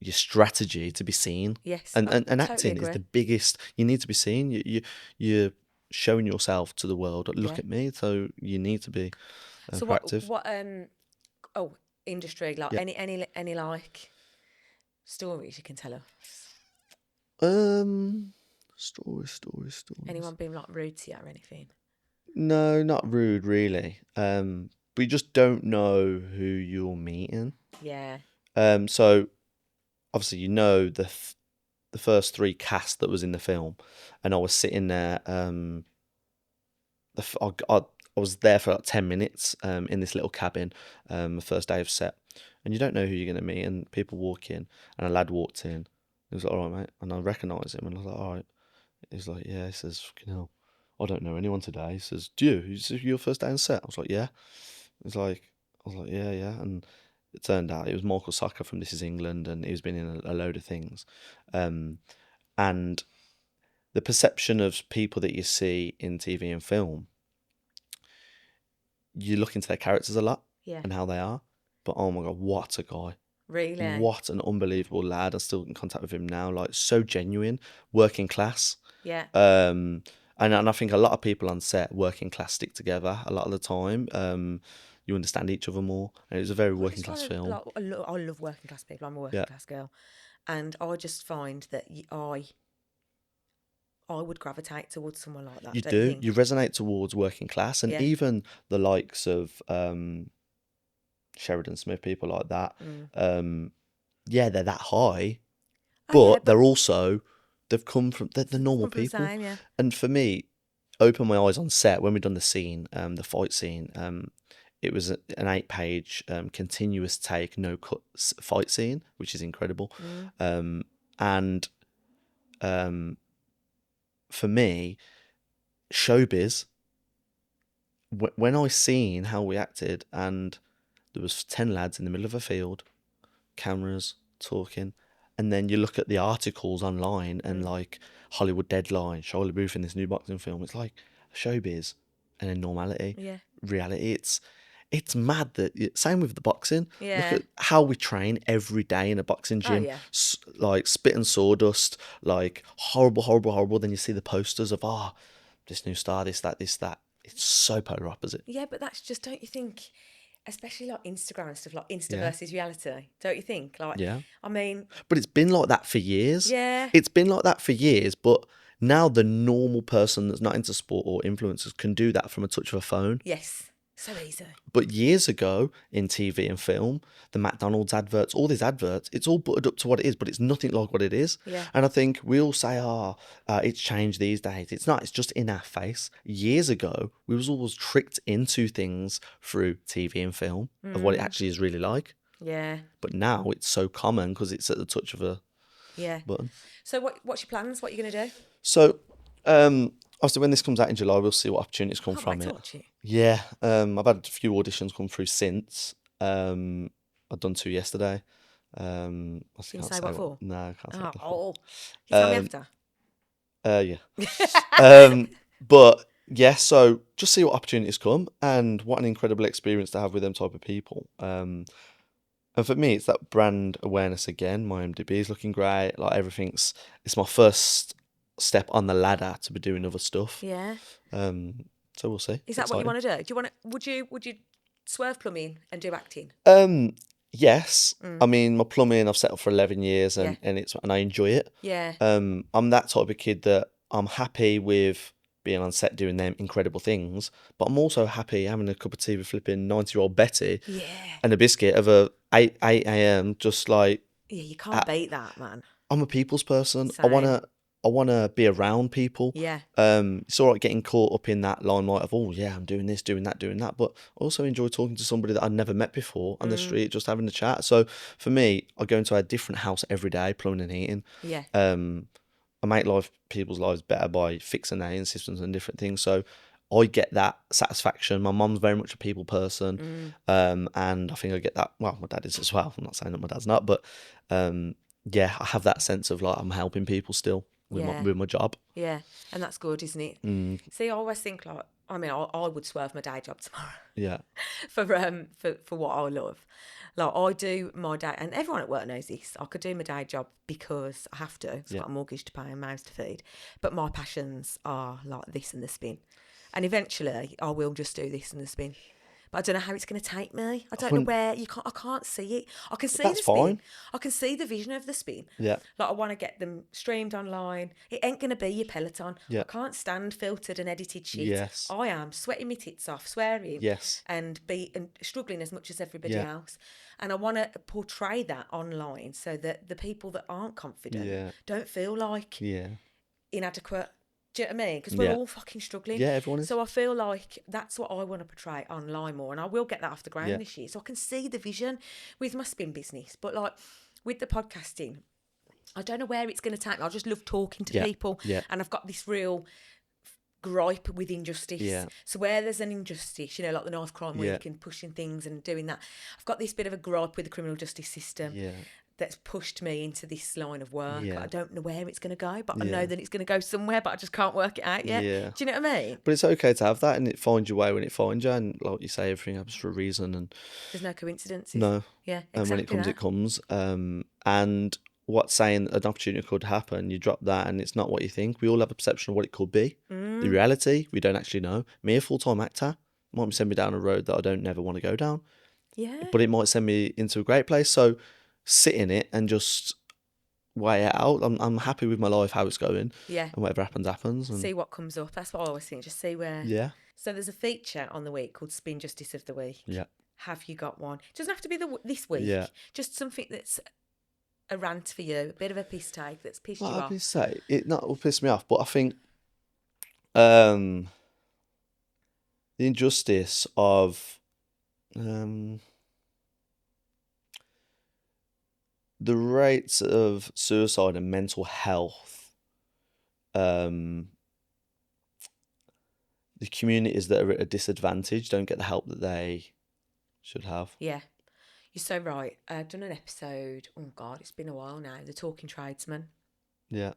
your strategy to be seen. Yes. And totally acting agree. is the biggest. You need to be seen. You're showing yourself to the world. Look at me. So you need to be so proactive. what industry, like any like stories you can tell us? Stories. Anyone being like rude to you or anything? No, not rude, really. We just don't know who you're meeting. Yeah. So obviously the first three cast that was in the film, and I was sitting there. I was there for like 10 minutes in this little cabin, the first day of set, and you don't know who you're gonna meet. And people walk in, and a lad walked in. He was like, "All right, mate," and I recognised him, and I was like, "All right." He's like, "Yeah." He says, "Fucking hell, I don't know anyone today." He says, "Do you?" He says, "Your first day on set?" I was like, "Yeah." I was like, "Yeah, yeah." And it turned out it was Michael Sacca from This Is England, and he's been in a load of things. And the perception of people that you see in TV and film, you look into their characters a lot and how they are. But oh my God, what a guy. Really? What an unbelievable lad. I'm still in contact with him now. Like, so genuine, working class. Yeah. And I think a lot of people on set, working class, stick together a lot of the time. You understand each other more. And it was a very working class film. Like, I love working class people. I'm a working class girl. And I just find that I would gravitate towards someone like that. You don't you do. think? You resonate towards working class. And even the likes of Sheridan Smith, people like that, they're that high. But they're also, they've come from, they're the normal people. The same, And for me, open my eyes on set, when we'd done the scene, the fight scene, it was an 8-page continuous take, no cut fight scene, which is incredible. And for me, showbiz, when I seen how we acted, and there was 10 lads in the middle of a field, cameras, talking, and then you look at the articles online and like Hollywood Deadline, Shia LaBeouf in this new boxing film, it's like showbiz and then normality, reality. It's mad that, same with the boxing. Look at how we train every day in a boxing gym. Like spit and sawdust, like horrible. Then you see the posters of, this new star, this, that. It's so polar opposite. Yeah, but that's just, don't you think, especially like Instagram and stuff, like Insta versus reality, don't you think? Like, I mean... But it's been like that for years. Yeah. It's been like that for years, but now the normal person that's not into sport or influencers can do that from a touch of a phone. Yes. So easy. But years ago, in TV and film, the McDonald's adverts, all these adverts, it's all buttered up to what it is, but it's nothing like what it is. Yeah. And I think we all say, it's changed these days. It's not. It's just in our face. Years ago, we was always tricked into things through TV and film of what it actually is really like. Yeah. But now it's so common because it's at the touch of a button. So what's your plans? What are you going to do? So, obviously, when this comes out in July, we'll see what opportunities come from it. Yeah, I've had a few auditions come through since. I've done 2 yesterday. Can you say what for? No, I can't say what for. Can you tell me after? Yeah. But yeah, so just see what opportunities come, and what an incredible experience to have with them type of people. And for me, it's that brand awareness again. My IMDb is looking great. Like, it's my first step on the ladder to be doing other stuff. Yeah. So we'll see. Is that what you want to do? Would you swerve plumbing and do acting? Yes. I mean, my plumbing I've set up for 11 years and I enjoy it. Yeah. I'm that type of kid that I'm happy with being on set doing them incredible things, but I'm also happy having a cup of tea with flipping 90-year-old Betty and a biscuit of a 8 a.m. just like... Yeah, you can't beat that, man. I'm a people's person. Same. I want to be around people. Yeah. It's all right getting caught up in that limelight of, I'm doing this, doing that. But I also enjoy talking to somebody that I'd never met before on the street, just having a chat. So for me, I go into a different house every day, plumbing and heating. Yeah. I make people's lives better by fixing their heating systems and different things. So I get that satisfaction. My mum's very much a people person. And I think I get that. Well, my dad is as well. I'm not saying that my dad's not, but I have that sense of like I'm helping people still. With my job. Yeah, and that's good, isn't it? See, I always think like, I mean, I would swerve my day job tomorrow. Yeah. for what I love. Like, I do my day, and everyone at work knows this, I could do my day job because I have to. I've got a mortgage to pay and mouths to feed. But my passions are like this and the spin. And eventually I will just do this and the spin. but I don't know how it's going to take me. I don't know wouldn't- where I can't see it. I can see That's the spin. fine. I can see the vision of the spin. Yeah. Like, I want to get them streamed online. It ain't going to be your Peloton. Yeah. I can't stand filtered and edited shit. Yes. I am sweating my tits off, swearing. Yes. And struggling as much as everybody Yeah. else. And I want to portray that online so that the people that aren't confident don't feel like inadequate. Do you know what I mean? Because we're all fucking struggling. Yeah, everyone is. So I feel like that's what I want to portray online more. And I will get that off the ground this year. So I can see the vision with my spin business. But like with the podcasting, I don't know where it's going to take me. I just love talking to people. Yeah. And I've got this real gripe with injustice. Yeah. So where there's an injustice, you know, like the Knife Crime Week and pushing things and doing that, I've got this bit of a gripe with the criminal justice system. Yeah. That's pushed me into this line of work. Yeah. I don't know where it's going to go, but I know that it's going to go somewhere, but I just can't work it out yet. Yeah. Do you know what I mean? But it's okay to have that, and it finds your way when it finds you. And like you say, everything happens for a reason. And There's no coincidences. no. Yeah, exactly. And when it comes, that. it comes. And what's saying an opportunity could happen, you drop that, and it's not what you think. We all have a perception of what it could be. The reality, we don't actually know. Me, a full-time actor, might send me down a road that I don't never want to go down. Yeah. But it might send me into a great place. So sit in it and just weigh it out. I'm happy with my life, how it's going. Yeah. And whatever happens, happens. And See what comes up. That's what I always think. Just see where. yeah. So there's a feature on the week called Spin Justice of the Week. Yeah. Have you got one? It doesn't have to be this week. Yeah. Just something that's a rant for you, a bit of a piss take that's pissed Well, you I'd off. be say it not will piss me off, but I think the injustice of the rates of suicide and mental health, the communities that are at a disadvantage don't get the help that they should have. Yeah. You're so right. I've done an episode, oh God, it's been a while now, The Talking Tradesman. Yeah.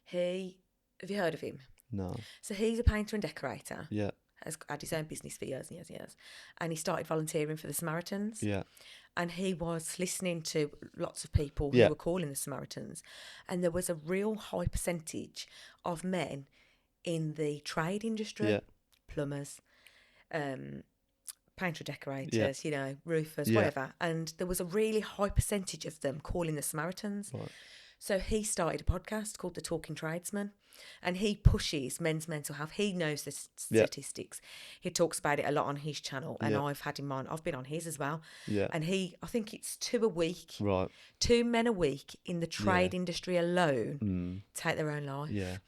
Have you heard of him? No. So he's a painter and decorator. Yeah. Has had his own business for years and years and years. And he started volunteering for the Samaritans. Yeah. And he was listening to lots of people who were calling the Samaritans. And there was a real high percentage of men in the trade industry, plumbers, painter decorators, you know, roofers, whatever. And there was a really high percentage of them calling the Samaritans. Right. So he started a podcast called The Talking Tradesman, and he pushes men's mental health. He knows the statistics. He talks about it a lot on his channel, and I've had him on. I've been on his as well. Yeah. And I think it's 2 a week. Right. 2 men a week in the trade industry alone take their own life. Yeah.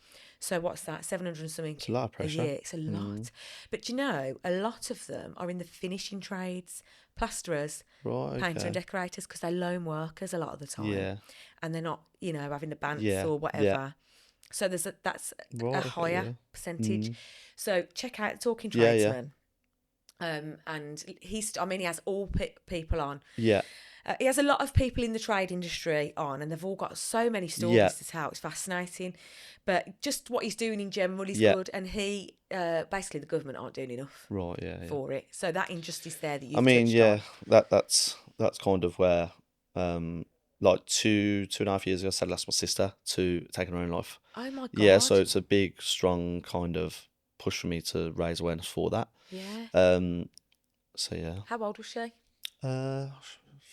So what's that? 700 and something. It's a lot of pressure. A year. It's a lot. But you know, a lot of them are in the finishing trades, plasterers, painter and decorators, because they're lone workers a lot of the time. Yeah. And they're not, you know, having the bants or whatever. Yeah. So that's a higher percentage. So check out Talking Tradesman. And he has all people on. Yeah. He has a lot of people in the trade industry on, and they've all got so many stories to tell. It's fascinating. But just what he's doing in general is good. And he, basically the government aren't doing enough for it. So that injustice there that you've touched on. That's kind of where, like 2.5 years ago, I said I lost my sister to taking her own life. Oh my God. Yeah, so it's a big, strong kind of push for me to raise awareness for that. Yeah. So yeah. How old was she?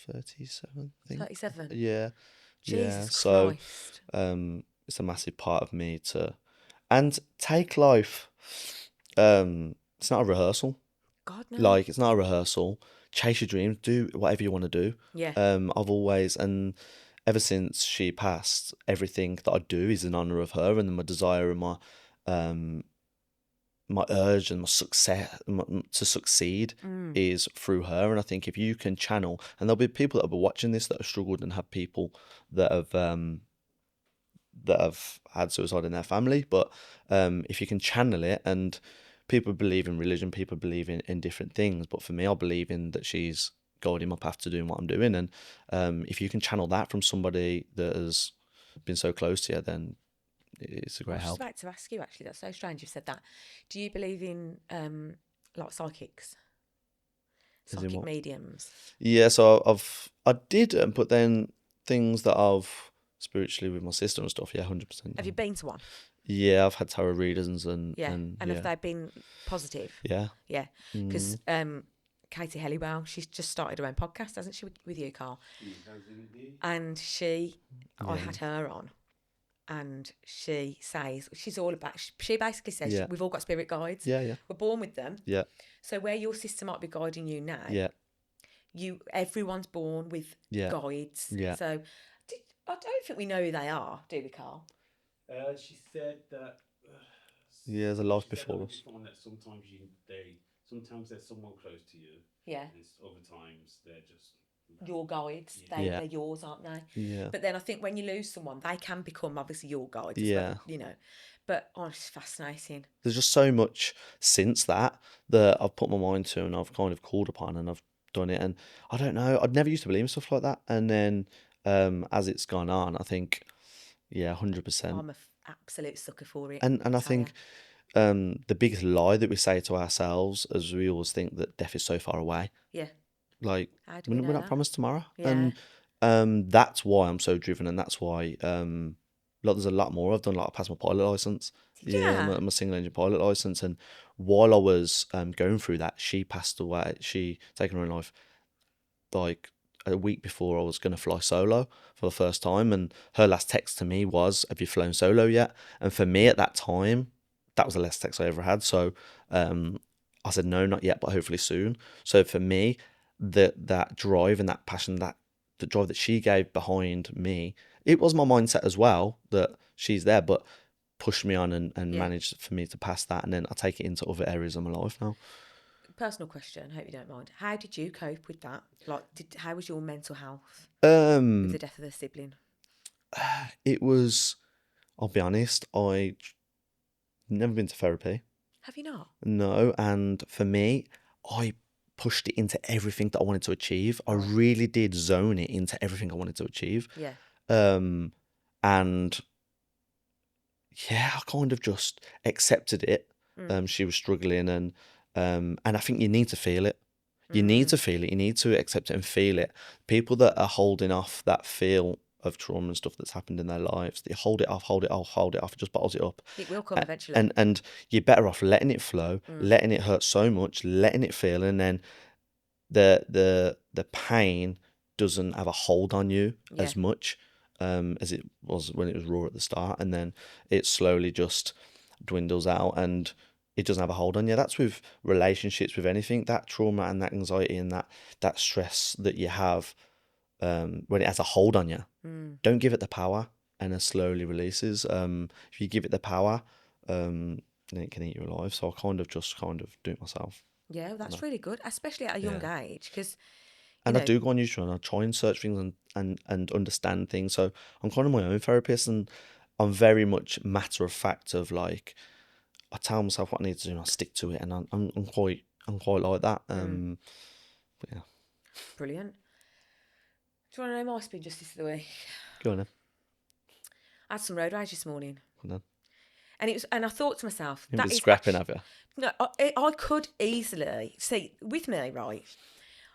37, I think. 37? Yeah. Jesus Christ. So, it's a massive part of me and take life. It's not a rehearsal. God, no. Like, it's not a rehearsal. Chase your dreams. Do whatever you want to do. Yeah. I've always, and ever since she passed, everything that I do is in honour of her, and my desire and my urge and my success to succeed is through her. And I think if you can channel, and there'll be people that will be watching this that have struggled and have people that have had suicide in their family, but if you can channel it, and people believe in religion, people believe in different things, but for me, I believe in that she's guiding my path to doing what I'm doing, and if you can channel that from somebody that has been so close to you, then it's a great help. I was about to ask you, actually, that's so strange you've said that. Do you believe in like psychics? Psychic mediums? Yeah, so I did, but then things that I've spiritually with my sister and stuff, 100%. Have you been to one? Yeah, I've had tarot readings and have they been positive? Yeah. Yeah, because Katie Hellywell. She's just started her own podcast, hasn't she, with you, Carl? And I had her on, and she says she's all about. She basically says we've all got spirit guides. Yeah. We're born with them. Yeah. So where your sister might be guiding you now, everyone's born with guides. Yeah. So I don't think we know who they are, do we, Carl? She said that. There's a life before us. That sometimes there's someone close to you. Yeah. And other times they're just your guides. They're yours, aren't they? Yeah. But then I think when you lose someone, they can become obviously your guides. Yeah. Well, But it's fascinating. There's just so much since that I've put my mind to, and I've kind of called upon, and I've done it. And I don't know, I'd never used to believe in stuff like that. And then as it's gone on, I think, 100%. I'm an absolute sucker for it. And I think the biggest lie that we say to ourselves is we always think that death is so far away. Yeah. Like, we're not promised tomorrow. Yeah. And that's why I'm so driven, and that's why there's a lot more. I've done I passed my pilot license. My single engine pilot license. And while I was going through that, she passed away. She taken her own life like a week before I was going to fly solo for the first time. And her last text to me was, "Have you flown solo yet?" And for me at that time, that was the last text I ever had. So I said, "No, not yet, but hopefully soon." So for me, that drive and that passion, the drive that she gave behind me, it was my mindset as well that she's there, but pushed me on and managed for me to pass that. And then I take it into other areas of my life now. Personal question, hope you don't mind. How did you cope with that? How was your mental health with the death of a sibling? It was, I'll be honest, I never been to therapy. Have you not? No, and for me, I pushed it into everything that I wanted to achieve. I really did zone it into everything I wanted to achieve. Yeah. And I kind of just accepted it. She was struggling, and I think you need to feel it. You need to feel it. You need to accept it and feel it. People that are holding off that feel of trauma and stuff that's happened in their lives, they hold it off, it just bottles it up. It will come eventually. And you're better off letting it flow, letting it hurt so much, letting it feel, and then the pain doesn't have a hold on you as much as it was when it was raw at the start, and then it slowly just dwindles out and it doesn't have a hold on you. That's with relationships, with anything. That trauma and that anxiety and that stress that you have when it has a hold on you, don't give it the power, and it slowly releases. If you give it the power, then it can eat you alive. So I kind of do it myself. Yeah, that's really good, especially at a young age, because. And I do go on YouTube and I try and search things and understand things. So I'm kind of my own therapist, and I'm very much matter of fact of I tell myself what I need to do and I stick to it, and I'm quite like that. But yeah. Brilliant. Do you want to know my spin justice of the week? Go on then. I had some road rage this morning. Go on then. And I thought to myself, You've been scrapping, have you? No, I could easily see with me, right?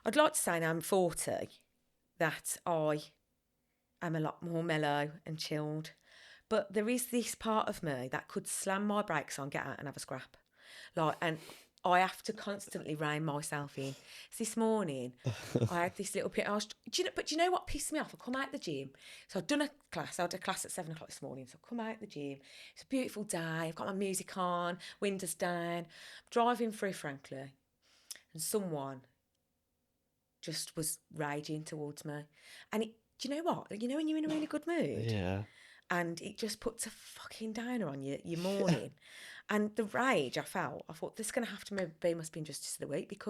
I'd like to say now I'm 40 that I am a lot more mellow and chilled. But there is this part of me that could slam my brakes on, get out and have a scrap. And I have to constantly rein myself in. So this morning, I had this little bit. Do you know what pissed me off? I come out the gym. So I'd done a class. I had a class at 7 o'clock this morning. So I come out the gym. It's a beautiful day. I've got my music on, windows down. I'm driving through, frankly. And someone just was raging towards me. And do you know what? You know when you're in a really good mood? Yeah. And it just puts a fucking downer on your morning. And the rage I thought this is going to have to be my spin justice of the week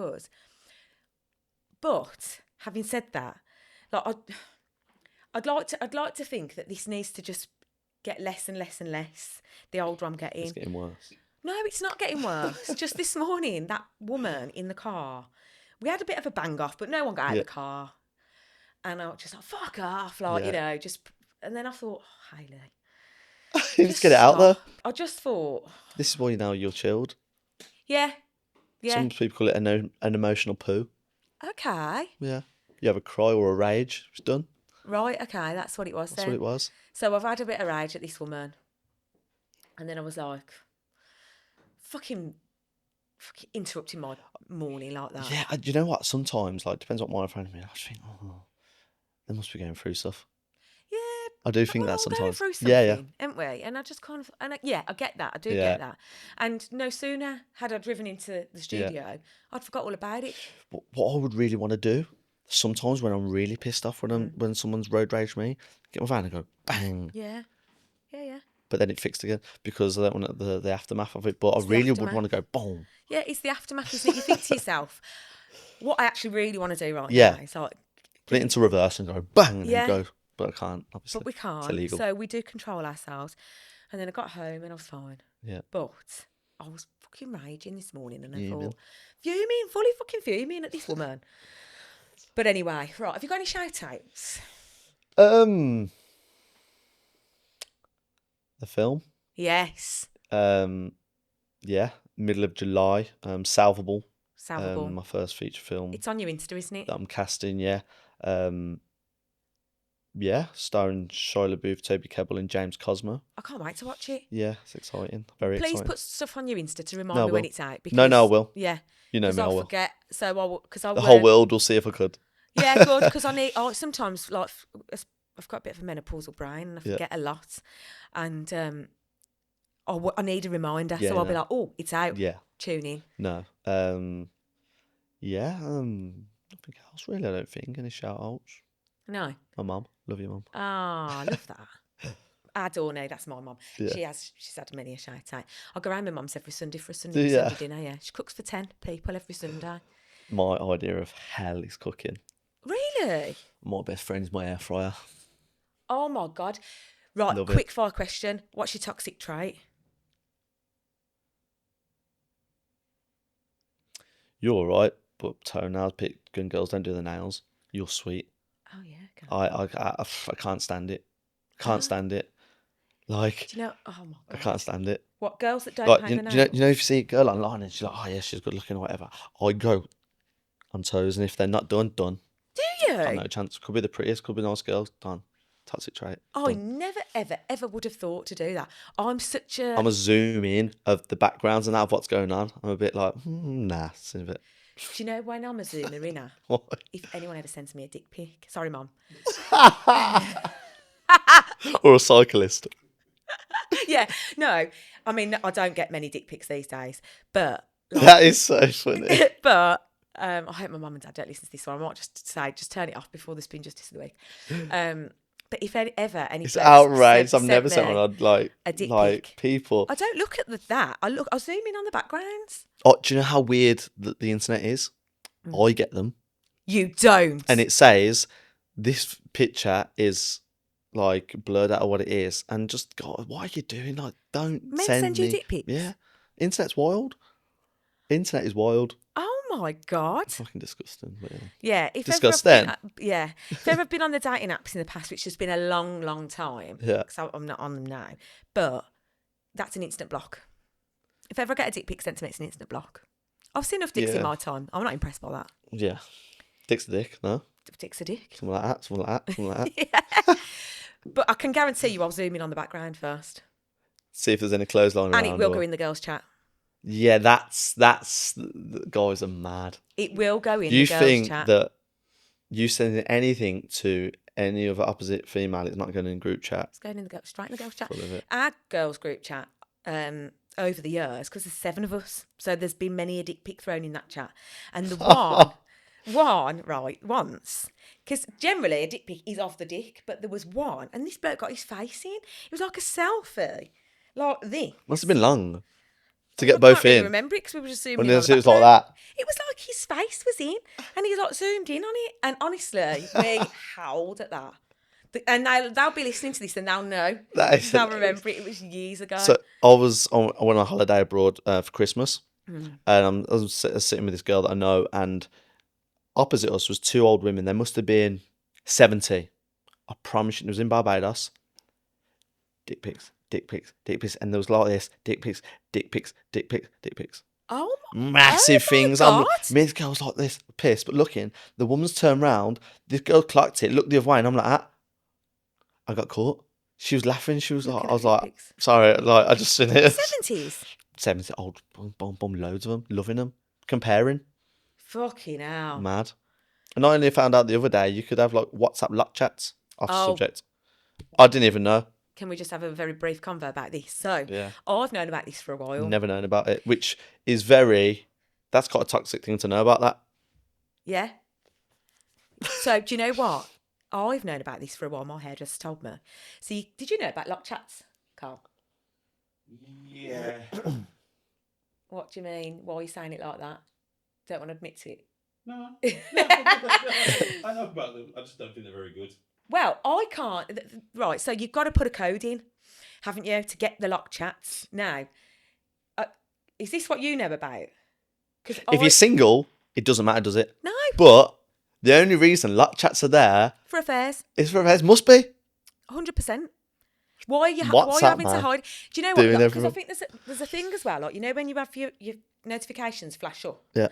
but having said that, I'd like to think that this needs to just get less and less and less the older I'm getting. It's getting worse. No, it's not getting worse. Just this morning, that woman in the car, we had a bit of a bang off, but no one got out of the car. And I was just like, fuck off, and then I thought, Hayley. Just get it out there. I just thought. This is why you're chilled. Yeah. Some people call it an emotional poo. Okay. Yeah. You have a cry or a rage, it's done. Right, okay, that's what it was then. That's what it was. So I've had a bit of rage at this woman. And then I was like, fucking fucking interrupting my morning like that. Yeah, you know what? Sometimes, like, depends what my friend mean. I just think, they must be going through stuff. Yeah, I do but think we're that all going sometimes. through Yeah, something, aren't we? And I just kind of, yeah, I get that. I do Yeah. get that. And no sooner had I driven into the studio, I'd forgot all about it. What I would really want to do, sometimes when I'm really pissed off when someone's road rage me, get my van and go bang. Yeah. Yeah, yeah. But then it fixed again because I don't want the aftermath of it. But I the really would aftermath. want to go boom. Yeah, it's the aftermath, isn't it? You think to yourself, what I actually really want to do right Yeah. now is like, Put it into reverse and go bang Yeah. and go. But I can't, obviously. but we It's can't. illegal. So we do control ourselves. And then I got home and I was fine. Yeah. But I was fucking raging this morning and I Fuming. thought, fully fucking fuming at this woman. But anyway, right, have you got any shout outs? The film. Yes. Yeah, middle of July. Salvable. Salvable. My first feature film It's on your Insta, isn't it? that I'm casting. Yeah. Yeah, starring Shia LaBeouf, Toby Kebbell, and James Cosmo. I can't wait to watch it. Yeah, it's exciting. Very Please exciting. put stuff on your Insta to remind No, I me when will. it's out. No, I will. Yeah. You know me, Because I I'll will. forget. So I will, because I The whole world will see if I could. Yeah, good. Because I need. Sometimes like I've got a bit of a menopausal brain and I forget a lot, and I need a reminder. Yeah, so I'll be no. like, oh, it's out. Yeah. Tune in. No. Yeah. Nothing else really. I don't think any shout outs. No. My mum. Love you, mum. Ah, I love that. Adorno, that's my mum. Yeah. She's had many a shout out. I go around my mum's every Sunday for a Do ya? Sunday dinner. Yeah, she cooks for 10 people every Sunday. My idea of hell is cooking. Really? My best friend's my air fryer. Oh my God! Right, Love it. quick fire question: what's your toxic trait? You're all right, but toenails, and girls don't do the nails. You're sweet. Oh yeah. Okay. I can't stand it. Can't stand it. Like, Do you know? Oh my God! I can't stand it. What, girls that don't Like, paint you their nails? know, if you see a girl online and she's like, oh yeah, she's good looking or whatever, I go on toes, and if they're not done. Do you? Got no chance. Could be the prettiest, could be nice girls. Done. Toxic trait. I Done. never, ever would have thought to do that. I'm a zoom in of the backgrounds and that of what's going on. I'm a bit like, nah, it's a bit. Do you know when I'm a zoomer in her? What? If anyone ever sends me a dick pic, sorry, Mum. Or a cyclist. Yeah, no. I mean, I don't get many dick pics these days, but That is so funny. but I hope my mum and dad don't listen to this one. I might just turn it off before the Spin Justice of the Week. But if ever any It's blokes outrageous. I've sent never sent me one on a dick like pic. people. I don't look at that. I zoom in on the backgrounds. Oh, do you know how weird the internet is? I get them, You don't. and it says this picture is like blurred out of what it is, and just God, what are you doing? Like, don't Men send send you me. dick pics? Yeah, internet's wild. Internet is wild. Oh my God. Fucking disgusting. But yeah. Yeah, if Disgusting. ever I've been, if ever I've been on the dating apps in the past, which has been a long, long time, Yeah. because I'm not on them now, but that's an instant block. If ever I get a dick pic sent to me, it's an instant block. I've seen enough dicks in Yeah. my time. I'm not impressed by that. Yeah. Dick's a dick, no? Dick's a dick. Something like that, something like that, something like that. Yeah. But I can guarantee you I'll zoom in on the background first. See if there's any clothesline around. And it will or- go in the girls' chat. Yeah, that's the guys are mad. It will go in You the girls' think chat. that you sending anything to any other opposite female is not going in group chat? It's going in the straight in the girls' chat. Full of it. Our girls' group chat, over the years, because there's 7 of us, so there's been many a dick pic thrown in that chat. And the once, because generally a dick pic is of the dick, but there was one, and this bloke got his face in. It was like a selfie, like this. Must have been long to get I both can't really in. remember it because we were just zooming When in on it the was like background. that. It was like his face was in, and he like zoomed in on it. And honestly, we howled at that. And they'll be listening to this and they'll know. That is They'll remember it. It was years ago. So I went on a holiday abroad for Christmas, and I was sitting with this girl that I know, and opposite us was 2 old women. They must have been 70. I promise you, it was in Barbados. Dick pics, dick pics, dick pics, and there was like this: dick pics, dick pics, dick pics, dick pics. Oh, Massive my things. God. Me and the girl's like this, pissed, but looking. The woman's turned round. This girl clocked it, looked the other way, and I'm like, I got caught. She was laughing. She was like, Looking I was at dick like, pics. sorry, like I just seen it. 70s. 70-old, boom, boom, boom, loads of them, loving them, comparing, Fucking hell. mad. And I only found out the other day you could have like WhatsApp lock chats off Oh. subject. I didn't even know. Can we just have a very brief convo about this? So, Yeah. I've known about this for a while. Never known about it, which is that's quite a toxic thing to know about that. Yeah. So, do you know what? I've known about this for a while. My hairdresser told me. So, did you know about lock chats, Carl? Yeah. What do you mean? Why are you saying it like that? Don't want to admit to it. No. I know about them. I just don't think they're very good. Well, I can't. Right, so you've got to put a code in, haven't you, to get the lock chats? Now, is this what you know about? Because If you're single, it doesn't matter, does it? No. But the only reason lock chats are there For affairs. is for affairs. Must be. 100%. Why are you WhatsApp, having man. to hide? Do you know Doing what? Because I everyone. think there's a thing as well. Like, you know, when you have your notifications flash up. Yeah.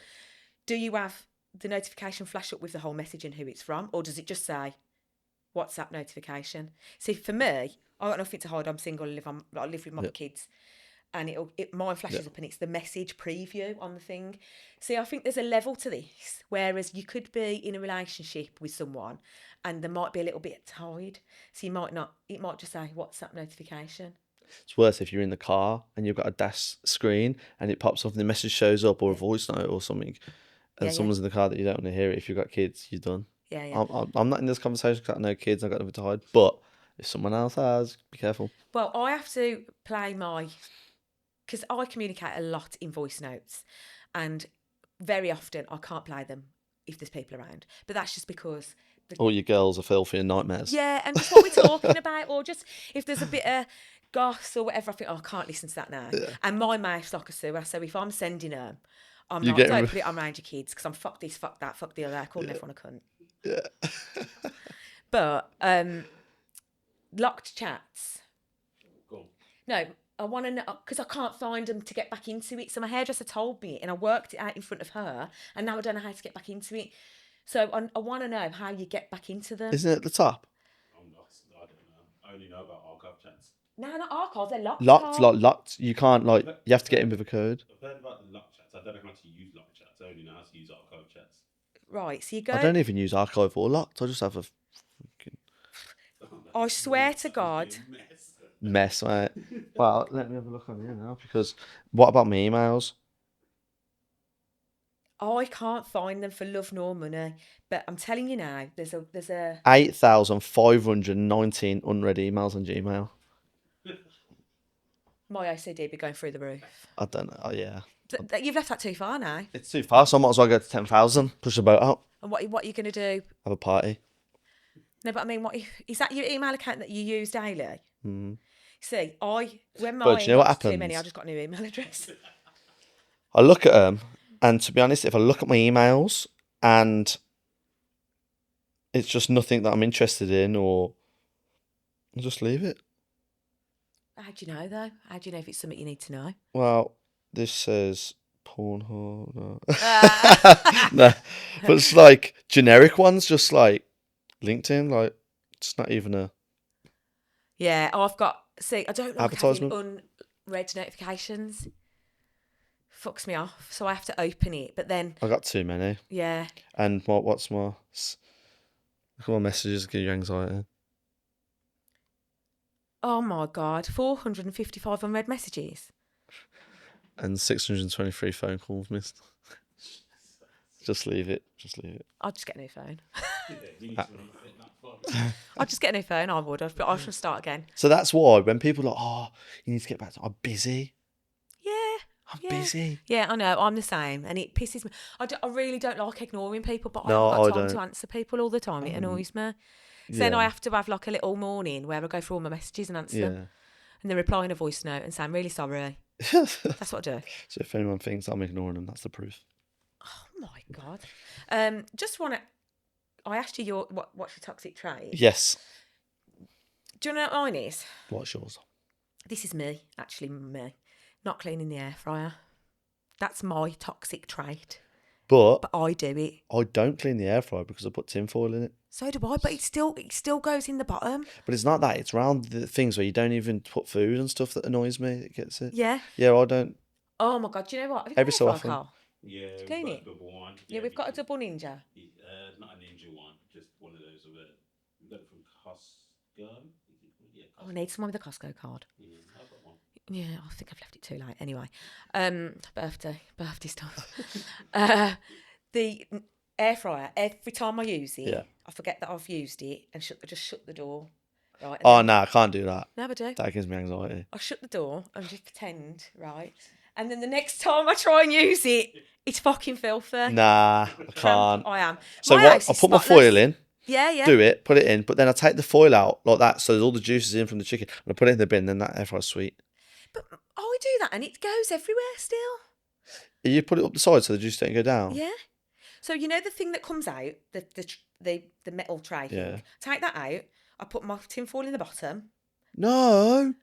Do you have the notification flash up with the whole message and who it's from, or does it just say WhatsApp notification? See, for me, I got nothing to hide. I'm single. I live with my kids, and mine flashes up and it's the message preview on the thing. See, I think there's a level to this, whereas you could be in a relationship with someone, and there might be a little bit tied. So you might not. It might just say WhatsApp notification. It's worse if you're in the car and you've got a dash screen and it pops up and the message shows up or a voice note or something, and someone's in the car that you don't want to hear it. If you've got kids, you're done. Yeah. I'm not in this conversation because I've got no kids. I've got nothing to hide. But if someone else has, be careful. Well, I have to play because I communicate a lot in voice notes, and very often I can't play them if there's people around. But that's just because All your girls are filthy and nightmares. Yeah, and just what we're talking about, or just if there's a bit of goss or whatever, I think, I can't listen to that now. Yeah. And my mouth's like a sewer, so if I'm sending them, don't put it on around your kids, because I'm fuck this, fuck that, fuck the other, calling everyone a cunt. Yeah. But locked chats. Go on. No, I want to know, because I can't find them to get back into it. So my hairdresser told me, and I worked it out in front of her, and now I don't know how to get back into it. So I want to know how you get back into them. Isn't it at the top? I'm not, I don't know. I only know about archive chats. No, not archives, they're locked. Locked. You can't, you have to get in with a code. I've heard about the lock chats. I don't know how to use lock chats. I only know how to use archive chats. Right, so you go... I don't even use archive or locked. I just have a fucking... I swear to God. Mess, right? Well, let me have a look on here now, because what about my emails? I can't find them for love nor money, but I'm telling you now, there's a 8,519 unread emails on Gmail. My OCD be going through the roof. I don't know. Oh, yeah. You've left that too far now. It's too far, so I might as well go to 10,000. Push the boat out. And what are you going to do? Have a party. No, but I mean, is that your email account that you use daily? Mm-hmm. See, when my But do you know what too happens? many, I just got a new email address. I look at them, and to be honest, if I look at my emails and it's just nothing that I'm interested in, or I'll just leave it. How do you know, though? How do you know if it's something you need to know? Well, this says Pornhub. No. No. But it's like generic ones, just like LinkedIn. It's not even a... Yeah, I've got... See, I don't like having advertisement. unread notifications. Fucks me off, so I have to open it. But then... I got too many. Yeah. And what's more? Look at my messages give you anxiety. Oh my God, 455 unread messages. And 623 phone calls missed. Just leave it. I'll just get a new phone. Yeah, you need to fit that far. I'll just get a new phone, I would. But I should start again. So that's why when people are like, oh, you need to get back to... I'm busy. Yeah. I'm busy. Yeah, I know. I'm the same. And it pisses me. I really don't like ignoring people, but No, I've got time don't. to answer people all the time. It annoys me. So then I have to have a little morning where I go through all my messages and answer them. And then reply in a voice note and say, I'm really sorry. That's what I do. So if anyone thinks I'm ignoring them, that's the proof. Oh my God. Just want to... I asked you what's your toxic trait? Yes. Do you know what mine is? What's yours? This is me. Not cleaning the air fryer. That's my toxic trait. But I do it. I don't clean the air fryer because I put tinfoil in it. So do I, but it still goes in the bottom. But it's not that. It's around the things where you don't even put food and stuff that annoys me. It gets it. Yeah. Yeah, I don't. Oh my God, do you know what? Have you got Every an so air fryer, often. Carl? Yeah, we've clean got it? a double one. Yeah, we've got a double Ninja. Not a Ninja one, just one of those. We got it from Costco. Yeah, Oh, Costco. I need someone with a Costco card. Yeah, I've got one. Yeah, I think I've left it too late. Anyway, birthday stuff. The air fryer. Every time I use it, Yeah. I forget that I've used it and just shut the door. Right. Oh, no, I can't do that. No, I do. That gives me anxiety. I shut the door and just pretend, right? And then the next time I try and use it, it's fucking filthy. Nah, I Tramp, can't. I am. So My what? house I is put my spotless. foil in, Yeah. do it, put it in, but then I take the foil out like that, so there's all the juices in from the chicken, and I put it in the bin. Then that air fryer's sweet. But I do that and it goes everywhere still. You put it up the side so the juice don't go down. Yeah. So you know the thing that comes out, the metal tray thing. Yeah. Take that out. I put my tin foil in the bottom, No.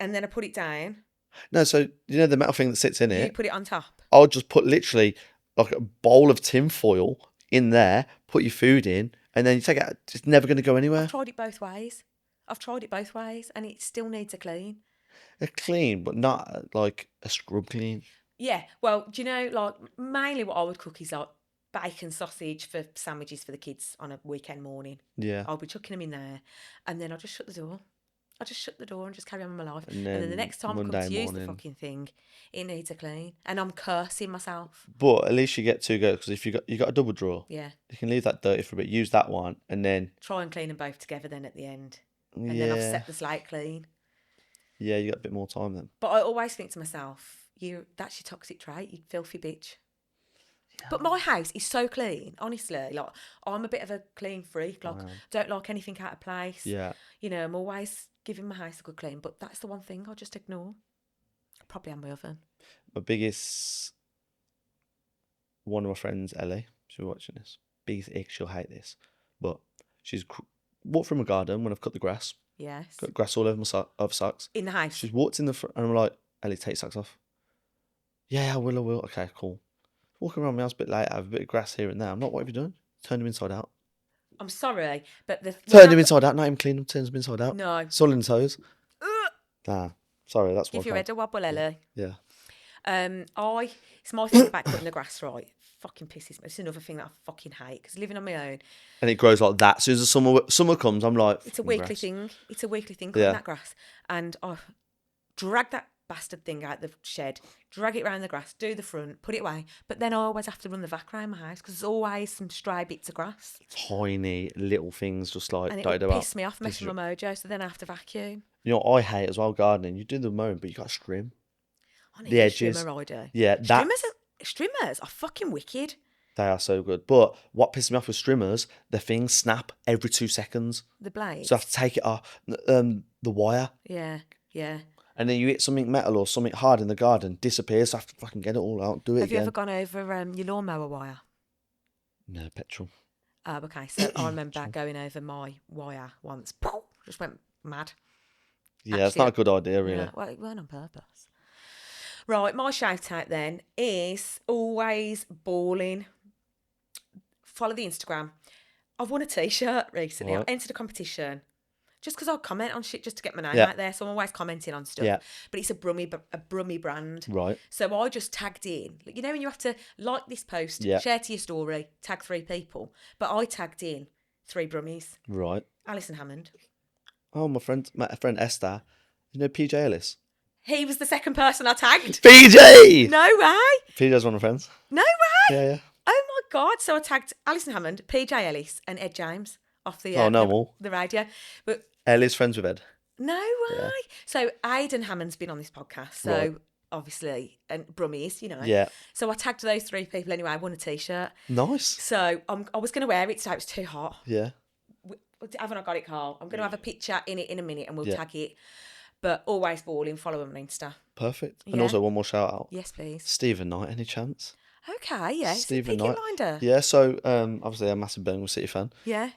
and then I put it down. No, so you know the metal thing that sits in You it? put it on top. I'll just put literally like a bowl of tin foil in there, put your food in, and then you take it out. It's never going to go anywhere. I've tried it both ways, and it still needs a clean. They're clean, but not like a scrub clean. Yeah. Well, do you know, like mainly what I would cook is like bacon sausage for sandwiches for the kids on a weekend morning. Yeah. I'll be chucking them in there, and then I'll just shut the door. I just shut the door and just carry on with my life. And And then the then next time I come Monday to use the morning- fucking thing, it needs a clean. And I'm cursing myself. But at least you get two goes, because if you got a double drawer, Yeah. you can leave that dirty for a bit, use that one, and then Try and clean them both together then at the end. And yeah, then I've set the slate clean. yeah, you got a bit more time then. But I always think to myself, that's your toxic trait, you filthy bitch. But my house is so clean, honestly. Like, I'm a bit of a clean freak. Like, don't like anything out of place. Yeah. You know, I'm always giving my house a good clean. But that's the one thing I just ignore. Probably on my oven. My biggest, one of my friends, Ellie, she's watching this. Biggest ick, she'll hate this, but she's walked through my garden when I've cut the grass. Yes. Got grass all over my over socks. In the house. She's walked in the front, and I'm like, Ellie, take your socks off. Yeah, I will. Okay, cool. Walking around my house a bit late, I have a bit of grass here and there. I'm like, what have you done? Turned them inside out. I'm sorry, but Turned them inside out, not even cleaned them, turns them inside out. No. It's all in the toes. Nah, sorry, that's Give what your head a wobble, Ellie. Yeah. It's my thing about cutting the grass right. Fucking pisses me. It's another thing that I fucking hate because living on my own. And it grows like that. As soon as the summer comes, I'm like, It's a weekly grass. thing. It's a weekly thing cutting that grass, and I drag that bastard thing out the shed, drag it around the grass, do the front, put it away. But then I always have to run the vac around my house because there's always some stray bits of grass. Tiny little things just like And it dotted would about. piss me off, messing with my mojo, so then I have to vacuum. You know what I hate as well, gardening. You do the mowing, but you got to trim. I need The a edges. Strimmer, I do. Yeah, that Strimmers are fucking wicked. they are so good. But what pisses me off with trimmers, the things snap every 2 seconds. The blades. So I have to take it off, the wire. Yeah. And then you hit something metal or something hard in the garden, disappears. So I have to fucking get it all out, do it Have you again. ever gone over your lawnmower wire? No, petrol. Oh, okay. So I remember going over my wire once. Just went mad. Yeah, it's not a good idea, really. Yeah, well, it weren't on purpose. Right, my shout out then is always balling. Follow the Instagram. I've won a t-shirt recently. Right. I entered a competition just because I comment on shit just to get my name Yeah. out there. So I'm always commenting on stuff. Yeah. But it's a Brummy brand. Right. So I just tagged in. You know when you have to like this post, Yeah. share to your story, tag 3 people. But I tagged in 3 Brummies. Right. Alison Hammond. Oh, my friend Esther. You know PJ Ellis? He was the second person I tagged. PJ! No way. PJ's one of my friends. No way. Yeah. Oh my God. So I tagged Alison Hammond, PJ Ellis and Ed James off the, Oh, no more. the radio. But Ellie's friends with Ed. no way. Yeah. So Aidan Hammond's been on this podcast. So Right. obviously, and Brummies, you know. Yeah. So I tagged those 3 people anyway. I won a t-shirt. Nice. So I was going to wear it today. It was too hot. Yeah. Haven't I got it, Carl? I'm going to have a picture in it in a minute and we'll Yeah. tag it. But always balling. Follow him on Insta. Perfect. And Yeah. also one more shout out. Yes, please. Stephen Knight, any chance? Okay, yes. Stephen Peaky Knight. Blinder. Yeah, so obviously I'm a massive Birmingham City fan. Yeah.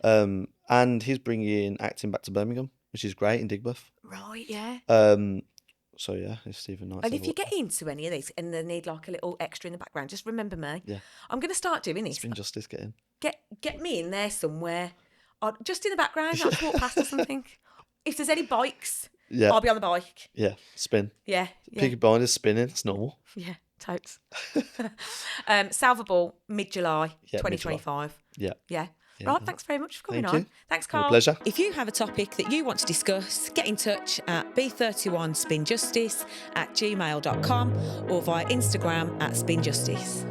And he's bringing acting back to Birmingham, which is great in Digbeth. Right, yeah. So yeah, it's Stephen Knight. And if you get into any of these and they need like a little extra in the background, just remember me. Yeah. I'm going to start doing this. Spin Justice, get in. Get me in there somewhere. Just in the background, I'll just walk past or something. If there's any bikes, Yeah. I'll be on the bike. Yeah, spin. Yeah. Peaky Blinders spinning, it's normal. Yeah. Totes. Salvable, mid-July, Yeah, 2025. Yeah. Yeah. Yeah. Right, thanks very much for coming Thank on. you. Thanks, My Carl. pleasure. If you have a topic that you want to discuss, get in touch at b31spinjustice@gmail.com or via Instagram @spinjustice.